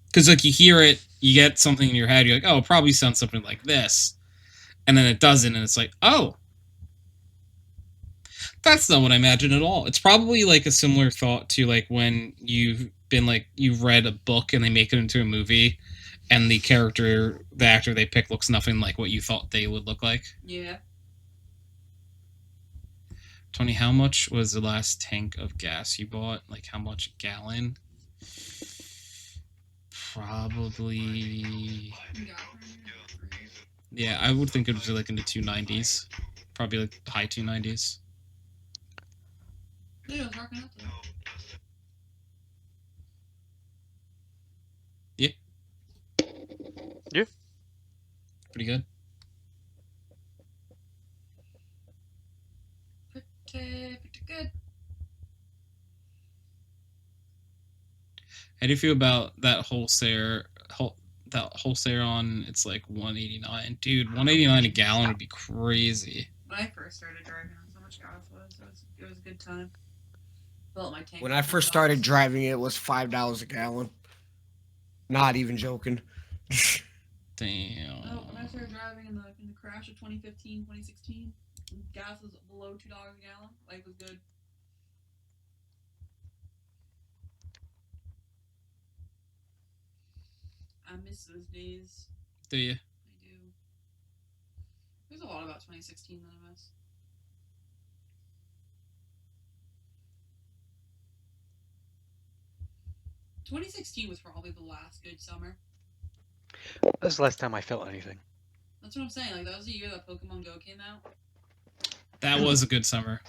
Because like you hear it, you get something in your head, you're like, oh, it probably sounds something like this. And then it doesn't, and it's like, oh. That's not what I imagined at all. It's probably like a similar thought to like when you've read a book and they make it into a movie and the actor they pick looks nothing like what you thought they would look like. Yeah. Tony, how much was the last tank of gas you bought? Like how much gallon? Probably. Yeah, I would think it was like in the 290s. Probably like high 290s. Yeah, it's rocking up though. Yeah. Yeah. Pretty good. Pretty good. How do you feel about that wholesale on? It's like 189, dude. 189 a gallon would be crazy. When I first started driving, that's how much gas was. It was a good time. Filled up my tank. When I first started driving, it was $5 a gallon. Not even joking. Damn. Oh, when I started driving in the crash of 2015, 2016, gas was below $2 a gallon. Life was good. I miss those days. Do you? I do. There's a lot about 2016 that I miss. "2016 was probably the last good summer. That was the last time I felt anything. That's what I'm saying. Like that was the year that Pokemon Go came out. That was a good summer.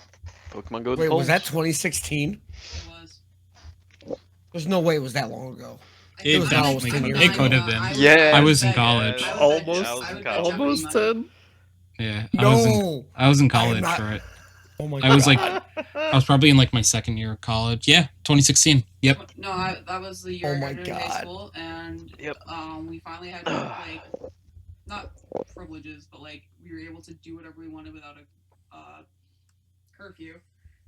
Pokemon Go. Wait, was that 2016? It was. There's no way it was that long ago. It was definitely almost 10 years it ago. could have been. Yeah. I was in college. Almost 10. Yeah, No. I was in I am college not- for it. Oh my I was god. like, I was probably in like my second year of college. Yeah, 2016. Yep. No, that was the year Oh I my graduated high God. school, and Yep. we finally had like not privileges, but like we were able to do whatever we wanted without a curfew.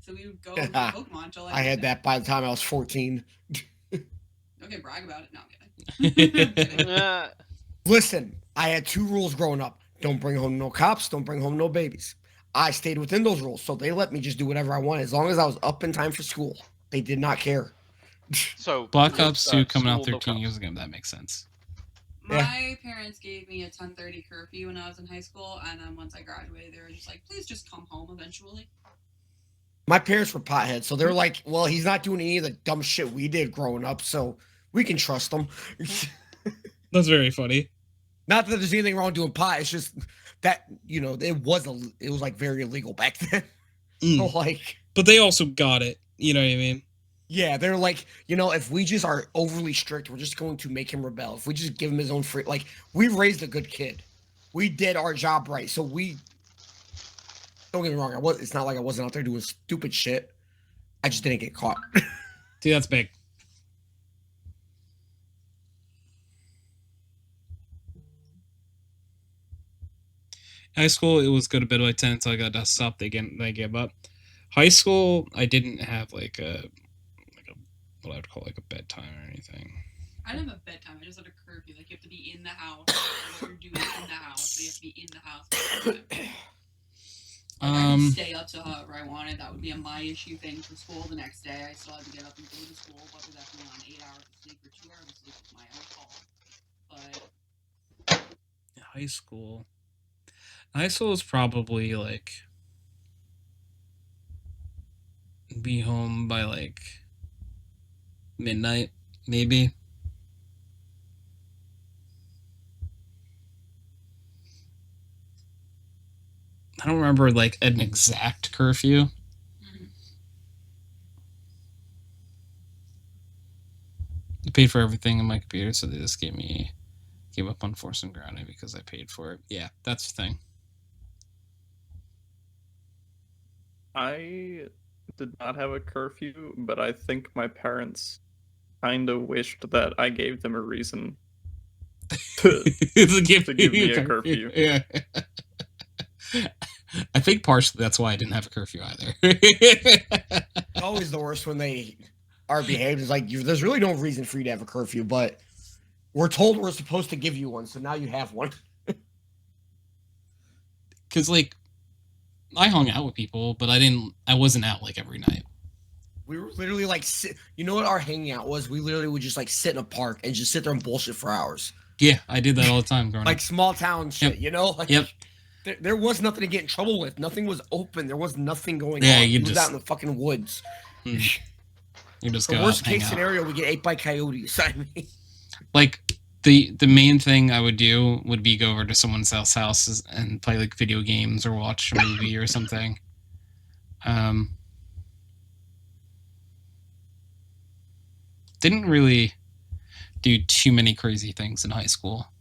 So we would go and play Pokemon till like I had that by the time I was 14. Okay, brag about it. No, I'm kidding. Listen, I had 2 rules growing up. Don't bring home no cops, don't bring home no babies. I stayed within those rules, so they let me just do whatever I wanted as long as I was up in time for school. They did not care. So Black with, Ops 2 coming out school, no 13 cops. years ago. That makes sense. Yeah. My parents gave me a 10:30 curfew when I was in high school, and then once I graduated, they were just like, "Please just come home eventually." My parents were potheads, so they're like, well, he's not doing any of the dumb shit we did growing up, so we can trust him. That's very funny. Not that there's anything wrong doing pot. It's just that, it was like very illegal back then. So like, But they also got it. You know what I mean? yeah, they're like, if we just are overly strict, we're just going to make him rebel. If we just give him his own free, like, we raised a good kid. We did our job right. So don't get me wrong. It's not like I wasn't out there doing stupid shit. I just didn't get caught. See, that's big. High school, it was go to bed by 10 until I got dust up. They gave up. High school, I didn't have like a what I would call like a bedtime or anything. I didn't have a bedtime. I just had a curfew. Like, you have to be in the house. What you're doing in the house, so you have to be in the house. I could stay up to however I wanted. That would be a my issue thing for school the next day. I still had to get up and go to school, whether that be on 8 hours of sleep or 2 hours of sleep was my own call. But High school was probably like be home by like midnight, maybe. I don't remember like an exact curfew. I paid for everything on my computer, so they just gave up on Force and Grounded because I paid for it. Yeah, that's the thing. I did not have a curfew, but I think my parents kind of wished that I gave them a reason to give me a curfew. Yeah. I think partially that's why I didn't have a curfew either. It's always the worst when they are behaved. It's like, there's really no reason for you to have a curfew, but we're told we're supposed to give you one, so now you have one. Because, like, I hung out with people, but I wasn't out, like, every night. We were literally, like, you know what our hanging out was? We literally would just, like, sit in a park and just sit there and bullshit for hours. Yeah, I did that all the time growing up. Like, small town shit, Like, yep. There was nothing to get in trouble with. Nothing was open. There was nothing going on. Yeah, you was out in the fucking woods. You just the go worst out and hang case out. scenario, we get ate by coyotes. I mean, like the main thing I would do would be go over to someone's house and play like video games or watch a movie or something. Didn't really do too many crazy things in high school.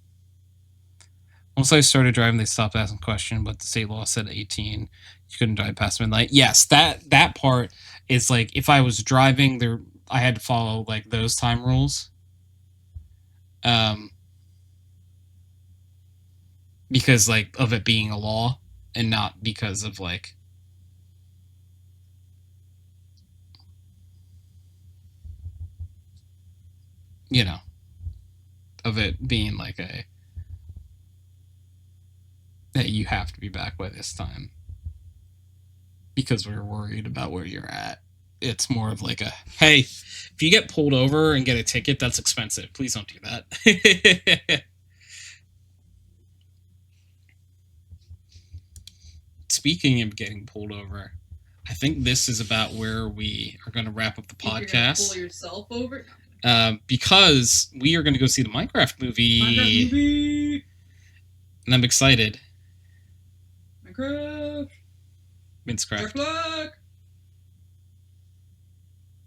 Once I started driving, they stopped asking questions, but the state law said 18. You couldn't drive past midnight. Yes, that part is like, if I was driving there, I had to follow like those time rules. Because like of it being a law and not because of like of it being like that you have to be back by this time because we're worried about where you're at. It's more of like a, hey, if you get pulled over and get a ticket, that's expensive. Please don't do that. Speaking of getting pulled over, I think this is about where we are going to wrap up the podcast. Pull yourself over. Because we are going to go see the Minecraft movie. And I'm excited. Minecraft. Minecraft.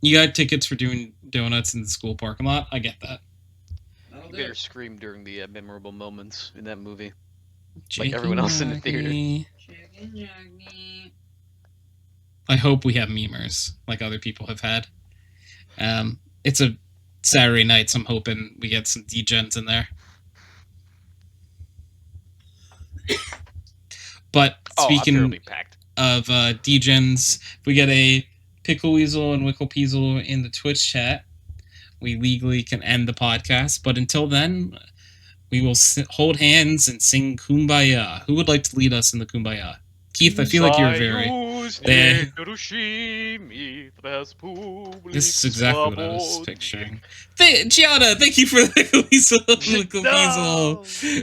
You got tickets for doing donuts in the school parking lot? I get that. You better scream during the memorable moments in that movie. Chicken like everyone else in the theater. Chicken Jaggy. I hope we have memers like other people have had. It's a Saturday night, so I'm hoping we get some degens in there. But speaking of degens, if we get a Pickle Weasel and Wickle Peasel in the Twitch chat, we legally can end the podcast. But until then, we will hold hands and sing Kumbaya. Who would like to lead us in the Kumbaya? Keith, I feel like you're very... This is exactly what I was picturing. Gianna, thank you for the weasel.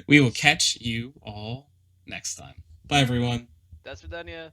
We will catch you all next time. Bye, everyone. That's Vidania.